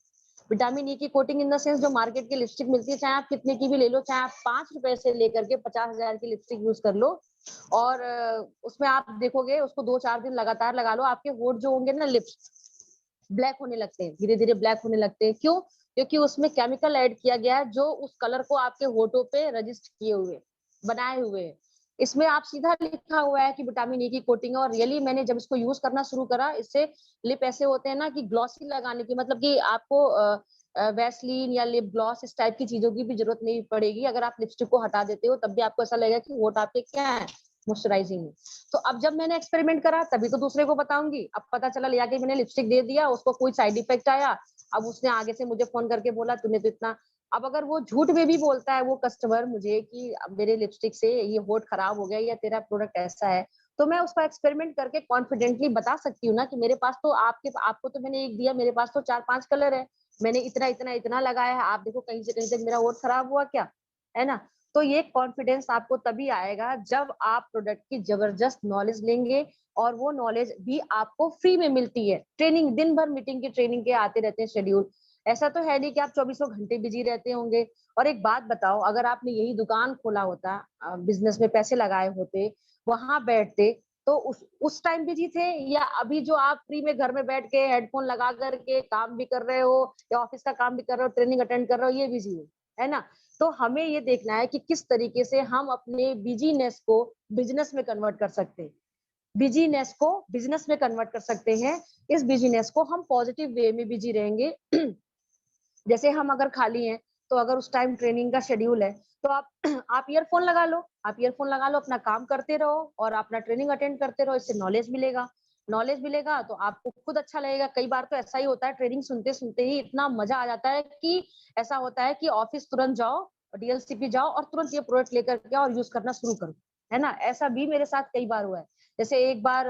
विटामिन ई की कोटिंग इन द सेंस, जो मार्केट की लिपस्टिक मिलती है, चाहे आप कितने की भी ले लो, चाहे आप 5 रुपए से लेकर के 50,000 की लिपस्टिक यूज कर लो, और उसमें आप देखोगे उसको 2-4 दिन लगातार लगा लो, आपके होठ जो होंगे ना, लिप्स ब्लैक होने लगते हैं, धीरे धीरे ब्लैक होने लगते हैं। क्यों? क्योंकि उसमें केमिकल ऐड किया गया है जो उस कलर को आपके होठों पे रजिस्ट किए हुए, बनाए हुए है। इसमें आप सीधा लिखा हुआ है कि विटामिन ई की कोटिंग है, और रियली मैंने जब इसको यूज करना शुरू करा, इससे लिप ऐसे होते हैं ना कि ग्लॉसी लगाने की, मतलब कि आपको वैसलीन या लिप ग्लॉस इस टाइप की चीजों की भी जरूरत नहीं पड़ेगी। अगर आप लिपस्टिक को हटा देते हो तब भी आपको ऐसा लगेगा कि होठ आपके क्या है, मॉइस्चराइजिंग है। तो अब जब मैंने एक्सपेरिमेंट करा तभी तो दूसरे को बताऊंगी। अब पता चला, लिया कि मैंने लिपस्टिक दे दिया, उसको कोई साइड इफेक्ट आया, अब उसने आगे से मुझे फोन करके बोला तूने तो इतना। अब अगर वो झूठ में भी बोलता है वो कस्टमर मुझे कि अब मेरे लिपस्टिक से ये होठ खराब हो गया या तेरा प्रोडक्ट ऐसा है, तो मैं उसका एक्सपेरिमेंट करके कॉन्फिडेंटली बता सकती हूँ ना कि मेरे पास तो आपको तो मैंने एक दिया, मेरे पास तो 4-5 कलर है, मैंने इतना इतना इतना लगाया है, आप देखो कहीं से कहीं तक मेरा होठ खराब हुआ क्या, है ना? तो ये कॉन्फिडेंस आपको तभी आएगा जब आप प्रोडक्ट की जबरदस्त नॉलेज लेंगे, और वो नॉलेज भी आपको फ्री में मिलती है। ट्रेनिंग दिन भर मीटिंग के ट्रेनिंग के आते रहते हैं शेड्यूल। ऐसा तो है नहीं कि आप चौबीसों घंटे बिजी रहते होंगे। और एक बात बताओ, अगर आपने यही दुकान खोला होता, बिजनेस में पैसे लगाए होते, वहां बैठते, तो उस टाइम बिजी थे, या अभी जो आप फ्री में घर में बैठ के हेडफोन लगा करके काम भी कर रहे हो, या ऑफिस का काम भी कर रहे हो, ट्रेनिंग अटेंड कर रहे हो, ये बिजी हो, है ना? तो हमें ये देखना है कि किस तरीके से हम अपने बिजीनेस को बिजनेस में कन्वर्ट कर सकते हैं। बिजीनेस को बिजनेस में कन्वर्ट कर सकते हैं। इस बिजीनेस को हम पॉजिटिव वे में बिजी रहेंगे। जैसे हम अगर खाली हैं, तो अगर उस टाइम ट्रेनिंग का शेड्यूल है, तो आप आप ईयरफोन लगा लो, अपना काम करते रहो और अपना ट्रेनिंग अटेंड करते रहो, इससे नॉलेज मिलेगा तो आपको खुद अच्छा लगेगा। कई बार तो ऐसा ही होता है, ट्रेनिंग सुनते सुनते ही इतना मजा आ जाता है कि ऐसा होता है कि ऑफिस तुरंत जाओ, डीएलसीपी जाओ और तुरंत ये प्रोडक्ट लेकर के और यूज करना शुरू करो, है ना? ऐसा भी मेरे साथ कई बार हुआ है। जैसे एक बार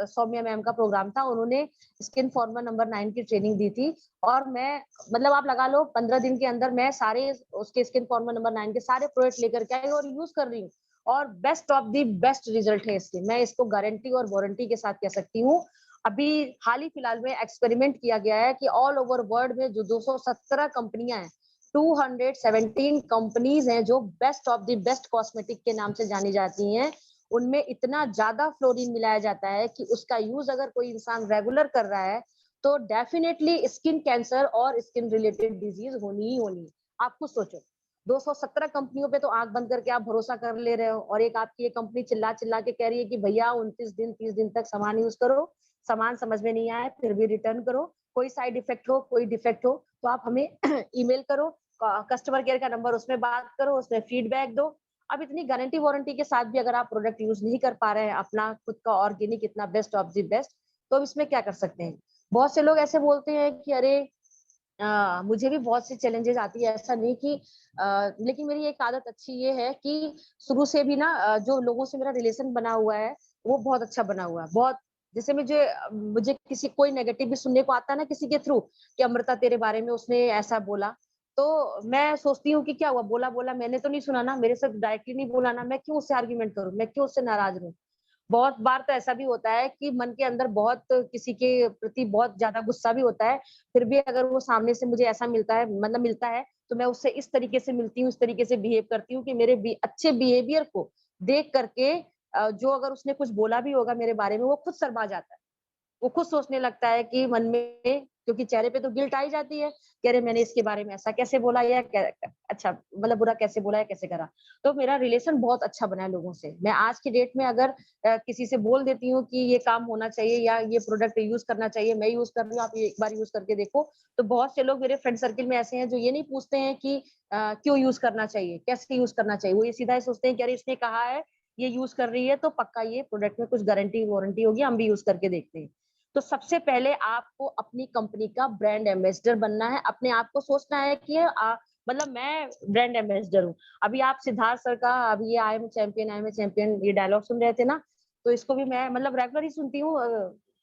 सौम्या मैम का प्रोग्राम था, उन्होंने स्किन फॉर्मर नंबर 9 की ट्रेनिंग दी थी, और मैं, मतलब आप लगा लो 15 दिन के अंदर मैं सारे उसके स्किन फॉर्मर नंबर 9 के सारे प्रोडक्ट लेकर के आई और यूज कर रही हूँ, और best of the best result है इसके। मैं इसको गारंटी और वारंटी के साथ कह सकती हूँ। अभी हाल ही फिलहाल में एक्सपेरिमेंट किया गया है कि ऑल ओवर वर्ल्ड में जो 217 कंपनियां हैं, 217 कंपनीज हैं जो best of the best cosmetic के नाम से जानी जाती हैं, उनमें इतना ज्यादा फ्लोरीन मिलाया जाता है कि उसका यूज अगर कोई इंसान रेगुलर कर रहा है, तो डेफिनेटली स्किन कैंसर और स्किन रिलेटेड डिजीज होनी ही होनी है। आप खुद सोचो, 217 कंपनियों पे तो आंख बंद करके आप भरोसा कर ले रहे हो, और एक आपकी ये कंपनी चिल्ला चिल्ला के कह रही है कि भैया 29 दिन 30 दिन तक सामान यूज करो, सामान समझ में नहीं आए फिर भी रिटर्न करो, कोई साइड इफेक्ट हो कोई डिफेक्ट हो तो आप हमें ईमेल करो, कस्टमर केयर का नंबर, उसमें बात करो, उसमें फीडबैक दो। अब इतनी गारंटी वारंटी के साथ भी अगर आप प्रोडक्ट यूज नहीं कर पा रहे हैं अपना खुद का ऑर्गेनिक इतना बेस्ट ऑफ दी बेस्ट, तो अब इसमें क्या कर सकते हैं? बहुत से लोग ऐसे बोलते हैं कि अरे मुझे भी बहुत सी चैलेंजेस आती है, ऐसा नहीं कि लेकिन मेरी एक आदत अच्छी ये है कि शुरू से भी ना जो लोगों से मेरा रिलेशन बना हुआ है वो बहुत अच्छा बना हुआ है। बहुत, जैसे मुझे मुझे किसी कोई नेगेटिव भी सुनने को आता है ना किसी के थ्रू कि अमृता तेरे बारे में उसने ऐसा बोला, तो मैं सोचती हूँ कि क्या हुआ, बोला बोला, मैंने तो नहीं सुना ना, मेरे से डायरेक्टली नहीं बोला ना, मैं क्यों उससे आर्ग्यूमेंट करूं, मैं क्यों उससे नाराज रहूं? बहुत बार तो ऐसा भी होता है कि मन के अंदर बहुत किसी के प्रति बहुत ज्यादा गुस्सा भी होता है, फिर भी अगर वो सामने से मुझे ऐसा मिलता है, मतलब मिलता है, तो मैं उससे इस तरीके से मिलती हूँ, इस तरीके से बिहेव करती हूँ कि मेरे अच्छे बिहेवियर को देख करके जो अगर उसने कुछ बोला भी होगा मेरे बारे में, वो खुद शर्मा जाता है। वो खुद सोचने लगता है कि मन में, क्योंकि चेहरे पे तो गिल्ट आ ही जाती है कि अरे मैंने इसके बारे में ऐसा कैसे बोला, या अच्छा मतलब बुरा कैसे बोला या कैसे करा। तो मेरा रिलेशन बहुत अच्छा बना है लोगों से। मैं आज की डेट में अगर किसी से बोल देती हूँ कि ये काम होना चाहिए या ये प्रोडक्ट यूज करना चाहिए, मैं यूज कर रही हूँ, आप ये एक बार यूज करके देखो, तो बहुत से लोग मेरे फ्रेंड सर्किल में ऐसे हैं जो ये नहीं पूछते हैं कि क्यों यूज करना चाहिए, कैसे यूज करना चाहिए, वो ये सीधा ही सोचते हैं कि अरे इसने कहा है, ये यूज कर रही है तो पक्का ये प्रोडक्ट में कुछ गारंटी वारंटी होगी, हम भी यूज करके देखते हैं। तो सबसे पहले आपको अपनी कंपनी का ब्रांड एम्बेसडर बनना है, अपने आप को सोचना है कि मतलब मैं ब्रांड एम्बेसडर हूँ। अभी आप सिद्धार्थ सर का अभी ये आई एम ए चैंपियन ये डायलॉग सुन रहे थे ना, तो इसको भी मैं मतलब रेगुलर ही सुनती हूँ।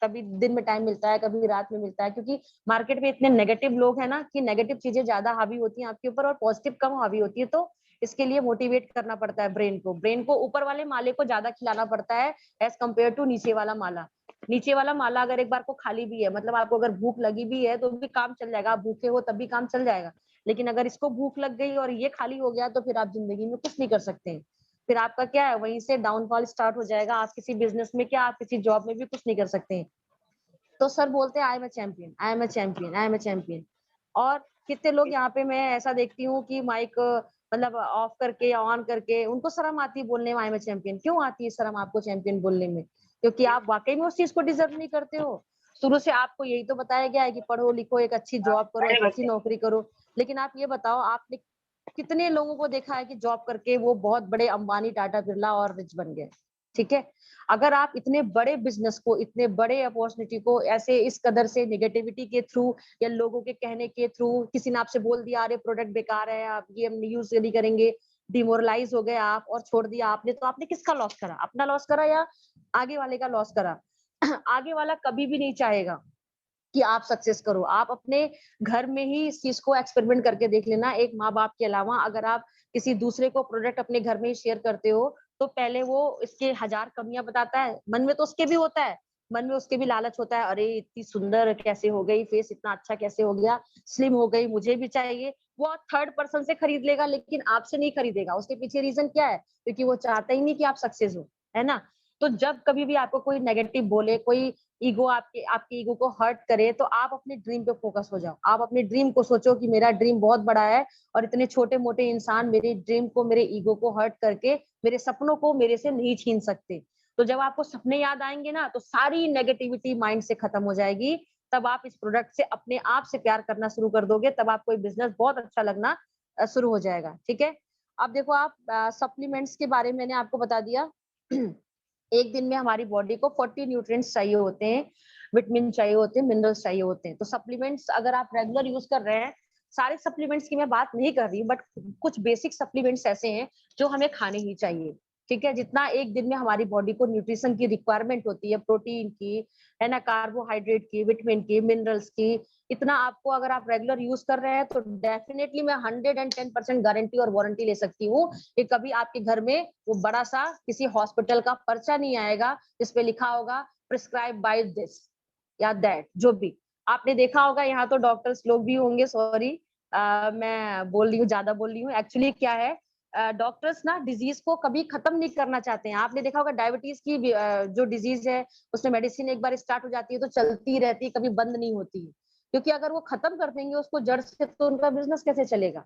कभी दिन में टाइम मिलता है, कभी रात में मिलता है, क्योंकि मार्केट में इतने नेगेटिव लोग हैं ना कि नेगेटिव चीजें ज्यादा हावी होती हैं आपके ऊपर और पॉजिटिव कम हावी होती है। तो इसके लिए मोटिवेट करना पड़ता है ब्रेन को ऊपर वाले माले को ज्यादा खिलाना पड़ता है एज कम्पेयर टू नीचे वाला माला। नीचे वाला माला अगर एक बार को खाली भी है, मतलब आपको अगर भूख लगी भी है तो भी काम चल जाएगा, आप भूखे हो तब भी काम चल जाएगा। लेकिन अगर इसको भूख लग गई और ये खाली हो गया तो फिर आप जिंदगी में कुछ नहीं कर सकते हैं। फिर आपका क्या है, वहीं से डाउनफॉल स्टार्ट हो जाएगा। आप किसी बिजनेस में क्या, आप किसी जॉब में भी कुछ नहीं कर सकते हैं। तो सर बोलते हैं I am a champion, I am a champion, I am a champion. और कितने लोग यहाँ पे मैं ऐसा देखती हूँ कि माइक मतलब ऑफ करके या ऑन करके उनको शर्म आती है बोलने में आई एम ए चैंपियन। क्यों आती है शर्म आपको चैंपियन बोलने में? क्योंकि आप वाकई में उस चीज को डिजर्व नहीं करते हो। शुरू से आपको यही तो बताया गया है कि पढ़ो लिखो, एक अच्छी जॉब करो, एक अच्छी नौकरी करो। लेकिन आप ये बताओ, आपने कितने लोगों को देखा है कि जॉब करके वो बहुत बड़े अंबानी, टाटा, बिरला और रिच बन गए? ठीक है। अगर आप इतने बड़े बिजनेस को, इतने बड़े अपॉर्चुनिटी को ऐसे इस कदर से नेगेटिविटी के थ्रू या लोगों के कहने के थ्रू, किसी ने आपसे बोल दिया अरे प्रोडक्ट बेकार है, आप ये हम यूज नहीं करेंगे, डिमोरलाइज हो गए आप और छोड़ दिया आपने, तो आपने किसका लॉस करा? अपना लॉस करा या आगे वाले का लॉस करा? आगे वाला कभी भी नहीं चाहेगा कि आप सक्सेस करो। आप अपने घर में ही इस चीज को एक्सपेरिमेंट करके देख लेना। एक माँ बाप के अलावा अगर आप किसी दूसरे को प्रोडक्ट अपने घर में ही शेयर करते हो तो पहले वो इसके हजार कमियां बताता है, मन में तो उसके भी होता है, मन में उसके भी लालच होता है, अरे इतनी सुंदर कैसे हो गई, फेस इतना अच्छा कैसे हो गया, स्लिम हो गई, मुझे भी चाहिए। वो थर्ड पर्सन से खरीद लेगा लेकिन आपसे नहीं खरीदेगा। उसके पीछे रीजन क्या है? क्योंकि वो चाहता ही नहीं कि आप सक्सेस हो, है ना? तो जब कभी भी आपको कोई नेगेटिव बोले, कोई ईगो आपके आपके ईगो को हर्ट करे, तो आप अपने ड्रीम पे फोकस हो जाओ। आप अपने ड्रीम को सोचो कि मेरा ड्रीम बहुत बड़ा है और इतने छोटे मोटे इंसान मेरे ड्रीम को, मेरे ईगो को हर्ट करके मेरे सपनों को मेरे से नहीं छीन सकते। तो जब आपको सपने याद आएंगे ना तो सारी नेगेटिविटी माइंड से खत्म हो जाएगी। तब आप इस प्रोडक्ट से अपने आप से प्यार करना शुरू कर दोगे, तब आपको ये बिजनेस बहुत अच्छा लगना शुरू हो जाएगा। ठीक है। अब देखो, आप सप्लीमेंट्स के बारे में मैंने आपको बता दिया। एक दिन में हमारी बॉडी को 40 न्यूट्रिएंट्स चाहिए होते हैं, विटामिन चाहिए होते हैं, मिनरल्स चाहिए होते हैं। तो सप्लीमेंट्स अगर आप रेगुलर यूज कर रहे हैं, सारे सप्लीमेंट्स की मैं बात नहीं कर रही, बट कुछ बेसिक सप्लीमेंट्स ऐसे हैं जो हमें खाने ही चाहिए। ठीक है। जितना एक दिन में हमारी बॉडी को न्यूट्रिशन की रिक्वायरमेंट होती है, प्रोटीन की, है ना, कार्बोहाइड्रेट की, विटामिन की, मिनरल्स की, इतना आपको अगर आप रेगुलर यूज कर रहे हैं तो डेफिनेटली मैं 110% गारंटी और वारंटी ले सकती हूँ कि कभी आपके घर में वो बड़ा सा किसी हॉस्पिटल का पर्चा नहीं आएगा जिसपे लिखा होगा प्रिस्क्राइब बाय दिस या दैट। जो भी आपने देखा होगा, यहाँ तो डॉक्टर्स लोग भी होंगे, सॉरी मैं बोल रही हूँ, ज्यादा बोल रही हूँ। एक्चुअली क्या है, डॉक्टर्स ना डिजीज को कभी खत्म नहीं करना चाहते हैं। आपने देखा होगा डायबिटीज की जो डिजीज है, उसमें मेडिसिन एक बार स्टार्ट हो जाती है तो चलती रहती है, कभी बंद नहीं होती है। क्योंकि अगर वो खत्म कर देंगे उसको जड़ से तो उनका बिजनेस कैसे चलेगा,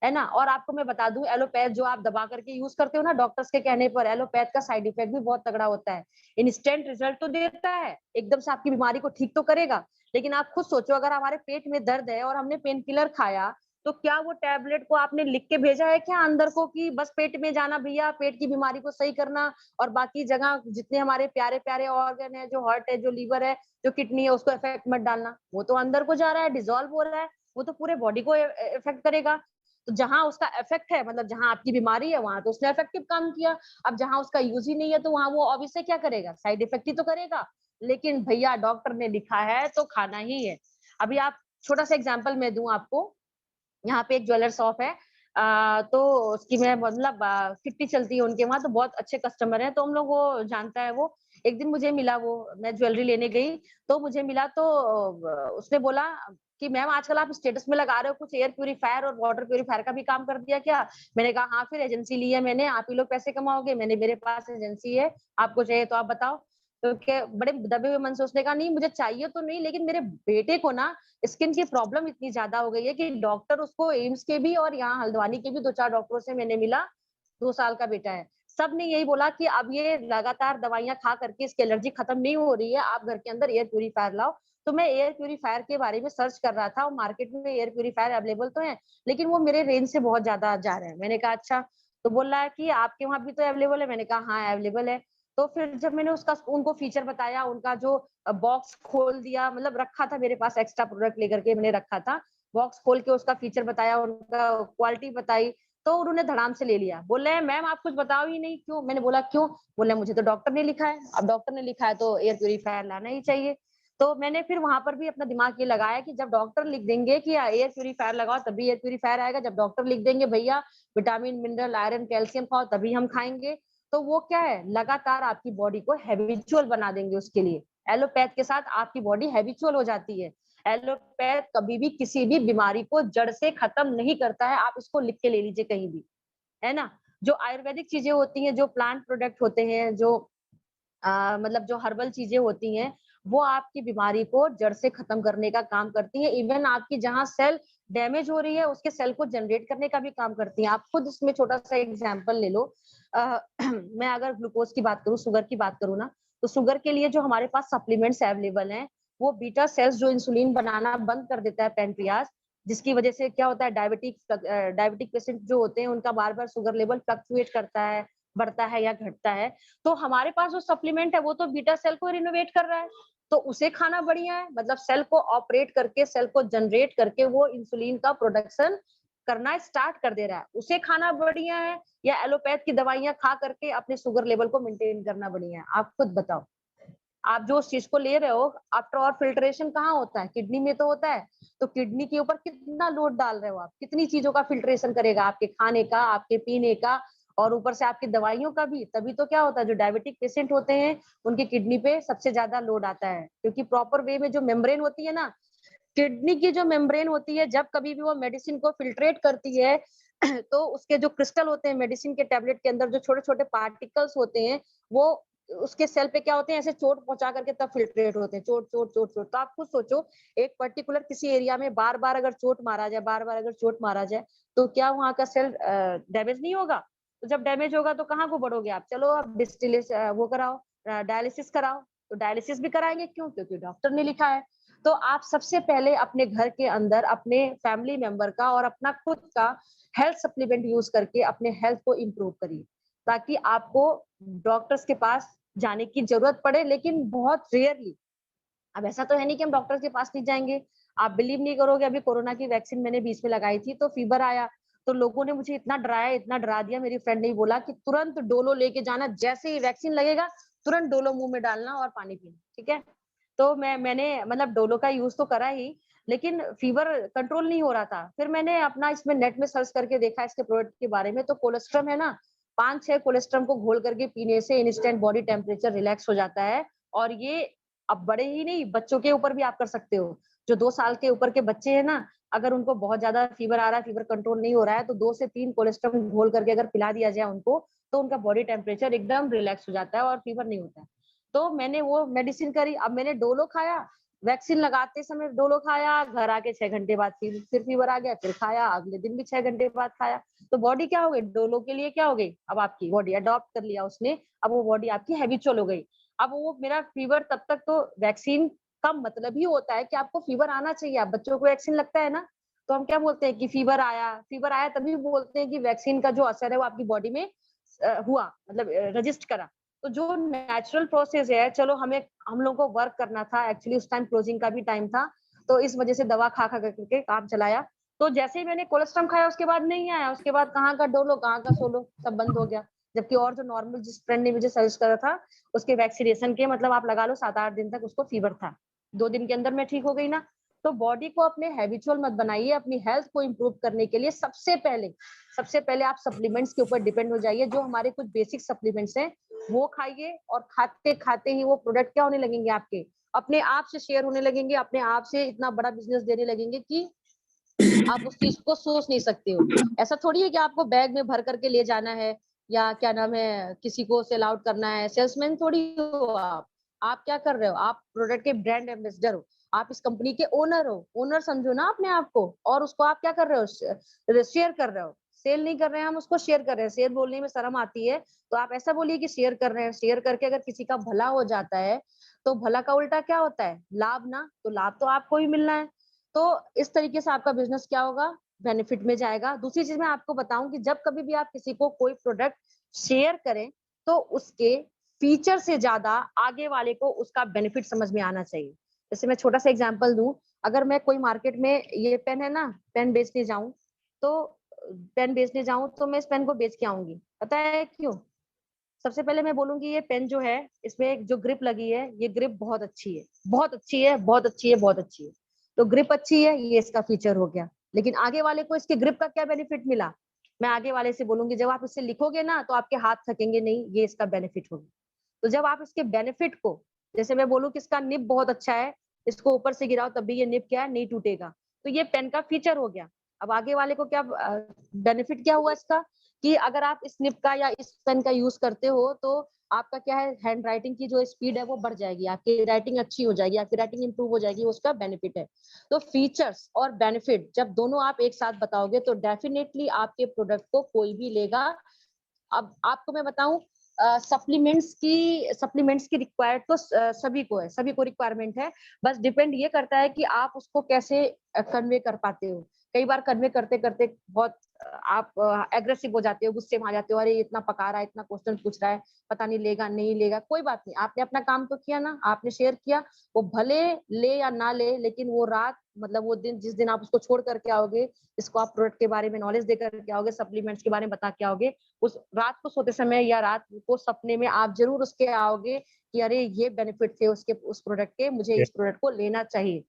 है ना? और आपको मैं बता दूं, एलोपैथ जो आप दबा करके यूज करते हो ना डॉक्टर्स के कहने पर, एलोपैथ का साइड इफेक्ट भी बहुत तगड़ा होता है। इंस्टेंट रिजल्ट तो देता है, एकदम से आपकी बीमारी को ठीक तो करेगा, लेकिन आप खुद सोचो अगर हमारे पेट में दर्द है और हमने पेन किलर खाया, तो क्या वो टैबलेट को आपने लिख के भेजा है क्या अंदर को कि बस पेट में जाना भैया, पेट की बीमारी को सही करना, और बाकी जगह जितने हमारे प्यारे प्यारे ऑर्गन है, जो हार्ट है, जो लीवर है, जो किडनी है, उसको इफेक्ट मत डालना। वो तो अंदर को जा रहा है, डिजोल्व हो रहा है, वो तो पूरे बॉडी को इफेक्ट करेगा। तो जहां उसका इफेक्ट है, मतलब जहां आपकी बीमारी है, वहां तो उसने इफेक्टिव काम किया। अब जहां उसका यूज ही नहीं है तो वहां वो ऑब्वियसली क्या करेगा, साइड इफेक्ट ही तो करेगा। लेकिन भैया डॉक्टर ने लिखा है तो खाना ही है। अभी आप छोटा सा एग्जांपल मैं दूं आपको, यहाँ पे एक ज्वेलर शॉप है, तो उसकी मैं मतलब किट्टी चलती है उनके वहां, तो बहुत अच्छे कस्टमर हैं, तो हम लोग वो जानता है वो। एक दिन मुझे मिला वो, मैं ज्वेलरी लेने गई तो मुझे मिला, तो उसने बोला कि मैम आजकल आप स्टेटस में लगा रहे हो कुछ एयर प्यूरीफायर और वाटर प्यूरीफायर का भी काम कर दिया क्या? मैंने कहा हाँ, फिर एजेंसी ली है मैंने, आप ही लोग पैसे कमाओगे, मैंने मेरे पास एजेंसी है, आपको चाहिए तो आप बताओ। तो क्या बड़े दबे हुए मन से उसने कहा नहीं मुझे चाहिए तो नहीं, लेकिन मेरे बेटे को ना स्किन की प्रॉब्लम इतनी ज्यादा हो गई है कि डॉक्टर उसको एम्स के भी और यहाँ हल्द्वानी के भी 2-4 डॉक्टरों से मैंने मिला, 2 साल का बेटा है। सब ने यही बोला कि अब ये लगातार दवाइयां खा करके इसकी एलर्जी खत्म नहीं हो रही है, आप घर के अंदर एयर प्यूरीफायर लाओ। तो मैं एयर प्यूरीफायर के बारे में सर्च कर रहा था और मार्केट में एयर प्यूरीफायर अवेलेबल तो है, लेकिन वो मेरे रेंज से बहुत ज्यादा जा रहे हैं। मैंने कहा अच्छा, तो बोल रहा है कि आपके वहाँ भी तो अवेलेबल है? मैंने कहा हाँ, अवेलेबल है। तो फिर जब मैंने उसका उनको फीचर बताया, उनका जो बॉक्स खोल दिया, मतलब रखा था मेरे पास एक्स्ट्रा प्रोडक्ट लेकर के मैंने रखा था। बॉक्स खोल के उसका फीचर बताया, उनका क्वालिटी बताई, तो उन्होंने धड़ाम से ले लिया। बोल रहे हैं मैम आप कुछ बताओ ही नहीं क्यों? मैंने बोला क्यों? बोले मुझे तो डॉक्टर ने लिखा है। अब डॉक्टर ने लिखा है तो एयर प्यूरीफायर लाना ही चाहिए। तो मैंने फिर वहाँ पर भी अपना दिमाग ये लगाया कि जब डॉक्टर लिख देंगे कि एयर प्यूरीफायर लगाओ तभी एयर प्यूरीफायर आएगा। जब डॉक्टर लिख देंगे भैया विटामिन, मिनरल, आयरन, कैल्शियम खाओ तभी हम खाएँगे। तो वो क्या है लगातार आपकी बॉडी को हैबिचुअल बना देंगे उसके लिए। एलोपैथ के साथ आपकी बॉडी हैबिचुअल हो जाती है। एलोपैथ कभी भी किसी भी बीमारी को जड़ से खत्म नहीं करता है। आप इसको लिख के ले लीजिए कहीं भी, है ना? जो आयुर्वेदिक चीज़ें होती हैं, जो प्लांट प्रोडक्ट होते हैं, जो मतलब जो हर्बल चीज़ें होती हैं, वो आपकी बीमारी को जड़ से खत्म करने का काम करती हैं। इवन आपकी जहाँ सेल डैमेज हो रही है, उसके सेल को जनरेट करने का भी काम करती हैं। आप खुद इसमें छोटा-सा एग्ज़ाम्पल ले लो। अ, मैं अगर ग्लूकोज़ की बात करूँ, शुगर की बात करूँ ना, तो शुगर के लिए जो हमारे पास सप्लीमेंट्स अवेलेबल हैं, वो बीटा सेल्स जो इंसुलिन बनाना बंद कर देता है पैनक्रियाज़, जिसकी वजह से क्या होता है डायबिटिक पेशेंट जो होते हैं, उनका बार-बार शुगर लेवल फ्लक्चुएट करता है, बढ़ता है या घटता है। तो हमारे पास जो सप्लीमेंट है वो तो बीटा सेल को रिनोवेट कर रहा है, तो उसे खाना बढ़िया है। मतलब सेल को ऑपरेट करके, सेल को जनरेट करके वो इंसुलिन का प्रोडक्शन करना स्टार्ट कर दे रहा है। उसे खाना बढ़िया है या एलोपैथ की दवाइयाँ खा करके अपने शुगर लेवल को मेंटेन करना बढ़िया है? आप खुद बताओ। आप जो उस चीज़ को ले रहे हो, आफ्टर ऑल फ़िल्ट्रेशन कहाँ होता है? किडनी में तो होता है। तो किडनी के ऊपर कितना लोड डाल रहे हो आप? कितनी चीज़ों का फ़िल्ट्रेशन करेगा? आपके खाने का, आपके पीने का और ऊपर से आपकी दवाइयों का भी। तभी तो क्या होता है, जो डायबिटिक पेशेंट होते हैं, उनकी किडनी पे सबसे ज़्यादा लोड आता है। क्योंकि प्रॉपर वे में जो मेम्ब्रेन होती है ना, किडनी की जो मेम्ब्रेन होती है, जब कभी भी वो मेडिसिन को फ़िल्ट्रेट करती है, तो उसके जो क्रिस्टल होते हैं मेडिसिन के टैबलेट के अंदर जो छोटे-छोटे पार्टिकल्स होते हैं, वो उसके सेल पे क्या होते हैं ऐसे चोट पहुँचा करके तब फ़िल्ट्रेट होते हैं। चोट, चोट, चोट, चोट। तो आप खुद सोचो एक पर्टिकुलर किसी एरिया में बार-बार अगर चोट मारा जाए, बार-बार अगर चोट मारा जाए, तो क्या वहाँ का सेल डैमेज नहीं होगा? तो जब डैमेज होगा तो कहाँ को बढ़ोगे आप? चलो आप वो कराओ, डायलिसिस कराओ। तो डायलिसिस भी कराएँगे क्यों? क्योंकि डॉक्टर ने लिखा है। तो आप सबसे पहले अपने घर के अंदर अपने फैमिली मेंबर का और अपना खुद का हेल्थ सप्लीमेंट यूज़ करके अपने हेल्थ को इम्प्रूव करिए, ताकि आपको डॉक्टर्स के पास जाने की ज़रूरत पड़े, लेकिन बहुत रेयरली। अब ऐसा तो है नहीं कि हम डॉक्टर के पास नहीं जाएँगे। आप बिलीव नहीं करोगे, अभी कोरोना की वैक्सीन मैंने बीच में लगाई थी, तो फ़ीवर आया, तो लोगों ने मुझे इतना डराया, इतना डरा दिया, मेरी फ्रेंड ने बोला कि तुरंत डोलो लेके जाना, जैसे ही वैक्सीन लगेगा, तुरंत डोलो मुँह में डालना और पानी पीना, ठीक है? तो मैंने मतलब डोलो का यूज़ तो करा ही, लेकिन फ़ीवर कंट्रोल नहीं हो रहा था। फिर मैंने अपना इसमें नेट में सर्च करके देखा इसके प्रोडक्ट के बारे में, तो कोलेस्ट्रम है ना, 5-6 कोलेस्ट्रम को घोल करके पीने से इंस्टेंट बॉडी टेम्परेचर रिलैक्स हो जाता है और ये अब बड़े ही नहीं, बच्चों के ऊपर भी आप कर सकते हो। जो 2 साल के ऊपर के बच्चे हैं ना, अगर उनको बहुत ज़्यादा फ़ीवर आ रहा है, फ़ीवर कंट्रोल नहीं हो रहा है, तो 2 से 3 कोलेस्ट्रॉल घोल करके अगर पिला दिया जाए उनको, तो उनका बॉडी टेम्परेचर एकदम रिलैक्स हो जाता है और फ़ीवर नहीं होता है। तो मैंने वो मेडिसिन करी, अब मैंने डोलो खाया, वैक्सीन लगाते समय डोलो खाया, घर आके 6 घंटे बाद फिर फ़ीवर आ गया, फिर खाया, अगले दिन भी 6 घंटे बाद खाया। तो बॉडी क्या हो गई, डोलो के लिए क्या हो गई, अब आपकी बॉडी अडॉप्ट कर लिया उसने, अब वो बॉडी आपकी हैबिचुअल हो गई। अब वो मेरा फ़ीवर तब तक तो वैक्सीन का मतलब ही होता है कि आपको फ़ीवर आना चाहिए। अब बच्चों को वैक्सीन लगता है ना, तो हम क्या बोलते हैं कि फ़ीवर आया तभी बोलते हैं कि वैक्सीन का जो असर है वो आपकी बॉडी में हुआ मतलब रजिस्ट करा। तो जो नेचुरल प्रोसेस है चलो हम लोग को वर्क करना था एक्चुअली उस टाइम क्लोजिंग का भी टाइम था, तो इस वज़ह से दवा खा-खा कर के काम चलाया। तो जैसे ही मैंने कोलेस्ट्रॉल खाया उसके बाद नहीं आया, उसके बाद कहाँ का डोलो, कहाँ का सोलो सब बंद हो गया। जबकि और जो नॉर्मल जिस फ्रेंड ने मुझे सजेस्ट करा था उसके वैक्सीनेशन के मतलब आप लगा लो 7-8 दिन तक उसको फ़ीवर था। 2 दिन के अंदर मैं ठीक हो गई ना। तो बॉडी को अपने हैबिचुअल मत बनाइए, अपनी हेल्थ को इम्प्रूव करने के लिए सबसे पहले आप सप्लीमेंट्स के ऊपर डिपेंड हो जाइए। जो हमारे कुछ बेसिक सप्लीमेंट्स हैं, वो खाइए और खाते-खाते ही वो प्रोडक्ट क्या होने लगेंगे आपके, अपने आप से शेयर होने लगेंगे, अपने आप से इतना बड़ा बिज़नेस देने लगेंगे कि आप उस चीज़ को सोच नहीं सकते हो। ऐसा थोड़ी है कि आपको बैग में भर करके ले जाना है या क्या नाम है, किसी को सेल आउट करना है, सेल्समैन थोड़ी हो आप। आप क्या कर रहे हो? आप प्रोडक्ट के ब्रांड एम्बेसडर हो। आप इस कंपनी के ओनर हो। ओनर समझो ना अपने आप को और उसको आप क्या कर रहे हो? शेयर कर रहे हो। सेल नहीं कर रहे हैं हम उसको शेयर कर रहे हैं। शेयर बोलने में शर्म आती है, तो आप ऐसा बोलिए कि शेयर कर रहे हैं। शेयर करके अगर किसी का भला हो जाता है, तो भला का उल्टा क्या होता है? लाभ ना, तो लाभ तो आपको ही मिलना है। तो इस तरीके से आपका बिज़नेस क्या होगा, बेनिफिट में जाएगा। दूसरी चीज मैं आपको बताऊं कि जब कभी भी आप किसी को कोई प्रोडक्ट शेयर करें तो उसके फीचर से ज्यादा आगे वाले को उसका बेनिफिट समझ में आना चाहिए। जैसे मैं छोटा सा एग्जांपल दूं, अगर मैं कोई मार्केट में ये पेन है ना, पेन बेचने जाऊं तो मैं इस पेन को बेच के आऊंगी। पता है क्यों? सबसे पहले मैं बोलूंगी ये पेन जो है, इसमें जो ग्रिप लगी है, ये ग्रिप बहुत अच्छी है, बहुत अच्छी है, बहुत अच्छी है, बहुत अच्छी है। तो ग्रिप अच्छी है, ये इसका फीचर हो गया। लेकिन आगे वाले को इसके ग्रिप का क्या बेनिफिट मिला? मैं आगे वाले से बोलूंगी जब आप इससे लिखोगे ना तो आपके हाथ थकेंगे नहीं, ये इसका बेनिफिट होगा। तो जब आप इसके बेनिफिट को, जैसे मैं बोलूं कि इसका निब बहुत अच्छा है, इसको ऊपर से गिराओ तब भी ये निब क्या है, नहीं टूटेगा। तो ये पेन का फीचर हो गया। अब आगे वाले को क्या बेनिफिट क्या हुआ इसका, कि अगर आप इस निब का या इस पेन का यूज करते हो तो आपका क्या है, हैंड राइटिंग की जो स्पीड है वो बढ़ जाएगी, आपकी राइटिंग अच्छी हो जाएगी, आपकी राइटिंग इंप्रूव हो जाएगी, उसका बेनिफिट है। तो फीचर्स और बेनिफिट जब दोनों आप एक साथ बताओगे तो डेफिनेटली आपके प्रोडक्ट को कोई भी लेगा। अब आपको मैं बताऊं, सप्लीमेंट्स की रिक्वायर्ड तो सभी को है, सभी को रिक्वायरमेंट है। बस डिपेंड ये करता है कि आप उसको कैसे कन्वे कर पाते हो। कई बार कन्वे करते करते बहुत आप एग्रेसिव हो जाते हो, गुस्से में आ जाते हो, अरे ये इतना पका रहा है, इतना क्वेश्चन पूछ रहा है, पता नहीं लेगा नहीं लेगा। कोई बात नहीं, आपने अपना काम तो किया ना, आपने शेयर किया। वो भले ले या ना ले, लेकिन वो रात, मतलब वो दिन जिस दिन आप उसको छोड़ करके आओगे, इसको आप प्रोडक्ट के बारे में नॉलेज दे करके आओगे, सप्लीमेंट्स के बारे में बता के आओगे, उस रात को सोते समय या रात को सपने में आप जरूर उसके आओगे कि अरे ये बेनिफिट थे उसके, उस प्रोडक्ट के, मुझे इस प्रोडक्ट को लेना चाहिए।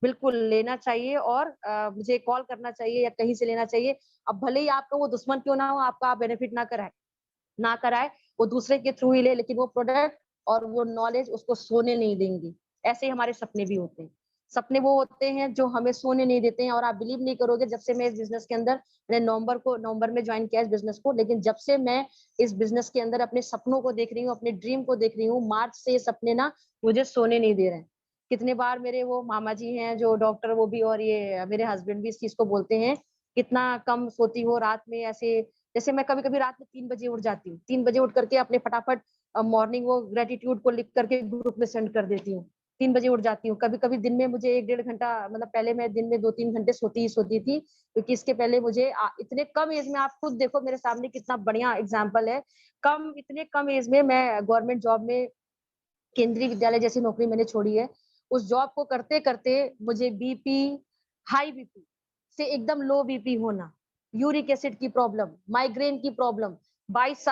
बिल्कुल लेना चाहिए और मुझे कॉल करना चाहिए या कहीं से लेना चाहिए। अब भले ही आपका वो दुश्मन क्यों ना हो, आपका बेनिफिट ना कराए, वो दूसरे के थ्रू ही ले, लेकिन वो प्रोडक्ट और वो नॉलेज उसको सोने नहीं देंगी। ऐसे ही हमारे सपने भी होते हैं। सपने वो होते हैं जो हमें सोने नहीं देते हैं। और आप बिलीव नहीं करोगे, जब से मैं इस बिजनेस के अंदर, मैंने नवंबर में ज्वाइन किया इस बिजनेस को, लेकिन जब से मैं इस बिजनेस के अंदर अपने सपनों को देख रही हूँ, अपने ड्रीम को देख रही हूँ, मार्च से ये सपने ना मुझे सोने नहीं दे रहे हैं। कितने बार मेरे वो मामा जी हैं जो डॉक्टर, वो भी, और ये मेरे हस्बैंड भी इस चीज को बोलते हैं, कितना कम सोती हो रात में ऐसे। जैसे मैं कभी कभी रात में 3 बजे उठ जाती हूँ, 3 बजे उठ करके अपने फटाफट मॉर्निंग वो ग्रेटिट्यूड को लिख करके ग्रुप में सेंड कर देती हूँ। 3 बजे उठ जाती हूँ। कभी कभी दिन में मुझे 1 डेढ़ घंटा, मतलब पहले मैं दिन में 2 3 घंटे सोती ही सोती थी, क्योंकि इसके पहले मुझे इतने कम एज में, आप खुद देखो मेरे सामने कितना बढ़िया एग्जाम्पल है, इतने कम एज में मैं गवर्नमेंट जॉब में, केंद्रीय विद्यालय जैसी नौकरी मैंने छोड़ी है। उस जॉब को करते करते मुझे बीपी, हाई बीपी से एकदम लो बीपी होना, यूरिक एसिड की प्रॉब्लम, माइग्रेन की प्रॉब्लम, 22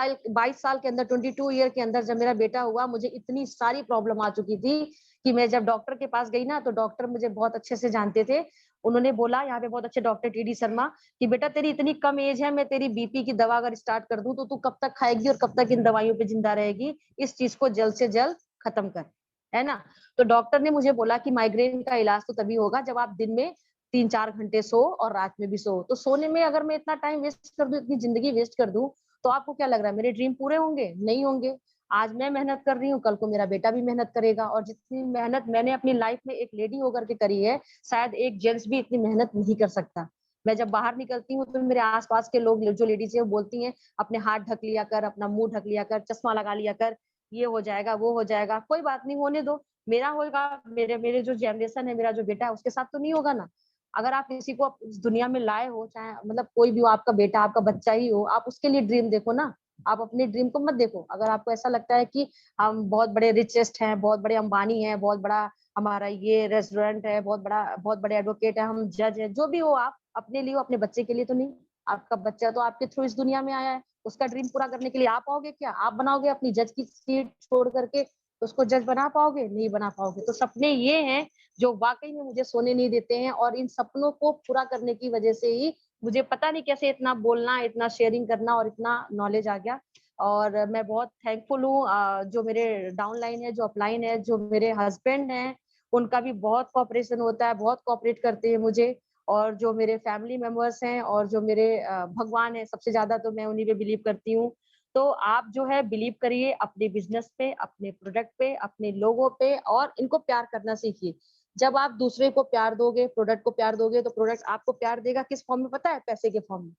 साल के अंदर, 22 ईयर के अंदर जब मेरा बेटा हुआ, मुझे इतनी सारी प्रॉब्लम आ चुकी थी कि मैं जब डॉक्टर के पास गई ना, तो डॉक्टर मुझे बहुत अच्छे से जानते थे। उन्होंने बोला, यहाँ पे बहुत अच्छे डॉक्टर टीडी शर्मा, कि बेटा तेरी इतनी कम एज है, मैं तेरी बीपी की दवा अगर स्टार्ट कर दूं तो तू कब तक खाएगी और कब तक इन दवाइयों पे जिंदा रहेगी, इस चीज को जल्द से जल्द खत्म कर, है ना। तो डॉक्टर ने मुझे बोला कि माइग्रेन का इलाज तो तभी होगा जब आप दिन में 3 4 घंटे सो और रात में भी सो। तो सोने में अगर मैं इतना टाइम वेस्ट कर दूं, इतनी जिंदगी वेस्ट कर दूं, तो आपको क्या लग रहा है मेरे ड्रीम पूरे होंगे? नहीं होंगे। आज मैं मेहनत कर रही हूँ, कल को मेरा बेटा भी मेहनत करेगा, और जितनी मेहनत मैंने अपनी लाइफ में एक लेडी होकर के करी है, शायद एक जेंट्स भी इतनी मेहनत नहीं कर सकता। मैं जब बाहर निकलती हूँ तो मेरे आसपास के लोग, जो लेडीज है, वो बोलती हैं अपने हाथ ढक लिया कर, अपना मुंह ढक लिया कर, चश्मा लगा लिया कर, ये हो जाएगा वो हो जाएगा। कोई बात नहीं, होने दो, मेरा होगा, मेरे मेरे जो जनरेशन है, मेरा जो बेटा है, उसके साथ तो नहीं होगा ना। अगर आप किसी को इस दुनिया में लाए हो, चाहे मतलब कोई भी हो, आपका बेटा, आपका बच्चा ही हो, आप उसके लिए ड्रीम देखो ना। आप अपने ड्रीम को मत देखो। अगर आपको ऐसा लगता है कि हम बहुत बड़े रिचेस्ट हैं, बहुत बड़े अंबानी हैं, बहुत बड़ा हमारा ये रेस्टोरेंट है, बहुत बड़े एडवोकेट है, हम जज है, जो भी हो, आप अपने लिए हो, अपने बच्चे के लिए तो नहीं। आपका बच्चा तो आपके थ्रू इस दुनिया में आया है, उसका ड्रीम पूरा करने के लिए आप आओगे क्या? आप बनाओगे अपनी जज की सीट छोड़ करके उसको जज बना पाओगे? नहीं बना पाओगे। तो सपने ये हैं जो वाकई में मुझे सोने नहीं देते हैं, और इन सपनों को पूरा करने की वजह से ही मुझे पता नहीं कैसे इतना बोलना, इतना शेयरिंग करना और इतना नॉलेज आ गया। और मैं बहुत थैंकफुल हूँ, जो मेरे डाउनलाइन है, जो अपलाइन है, जो मेरे हस्बैंड हैं, उनका भी बहुत कॉपरेशन होता है, बहुत कॉपरेट करते हैं मुझे। और जो मेरे फैमिली मेंबर्स हैं और जो मेरे भगवान है, सबसे ज्यादा तो मैं उन्हीं पे बिलीव करती हूँ। तो आप जो है बिलीव करिए अपने बिजनेस पे, अपने प्रोडक्ट पे, अपने लोगों पे, और इनको प्यार करना सीखिए। जब आप दूसरे को प्यार दोगे, प्रोडक्ट को प्यार दोगे, तो प्रोडक्ट आपको प्यार देगा किस फॉर्म में पता है? पैसे के फॉर्म में।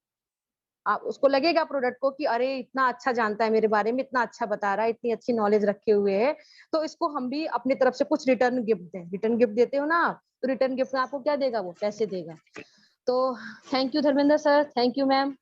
आप उसको लगेगा प्रोडक्ट को कि अरे इतना अच्छा जानता है मेरे बारे में, इतना अच्छा बता रहा है, इतनी अच्छी नॉलेज रखे हुए है, तो इसको हम भी अपनी तरफ से कुछ रिटर्न गिफ्ट दें। रिटर्न गिफ्ट देते हो ना आप, तो रिटर्न गिफ्ट में आपको क्या देगा? वो पैसे देगा। तो thank you Dharmendra sir, thank you ma'am.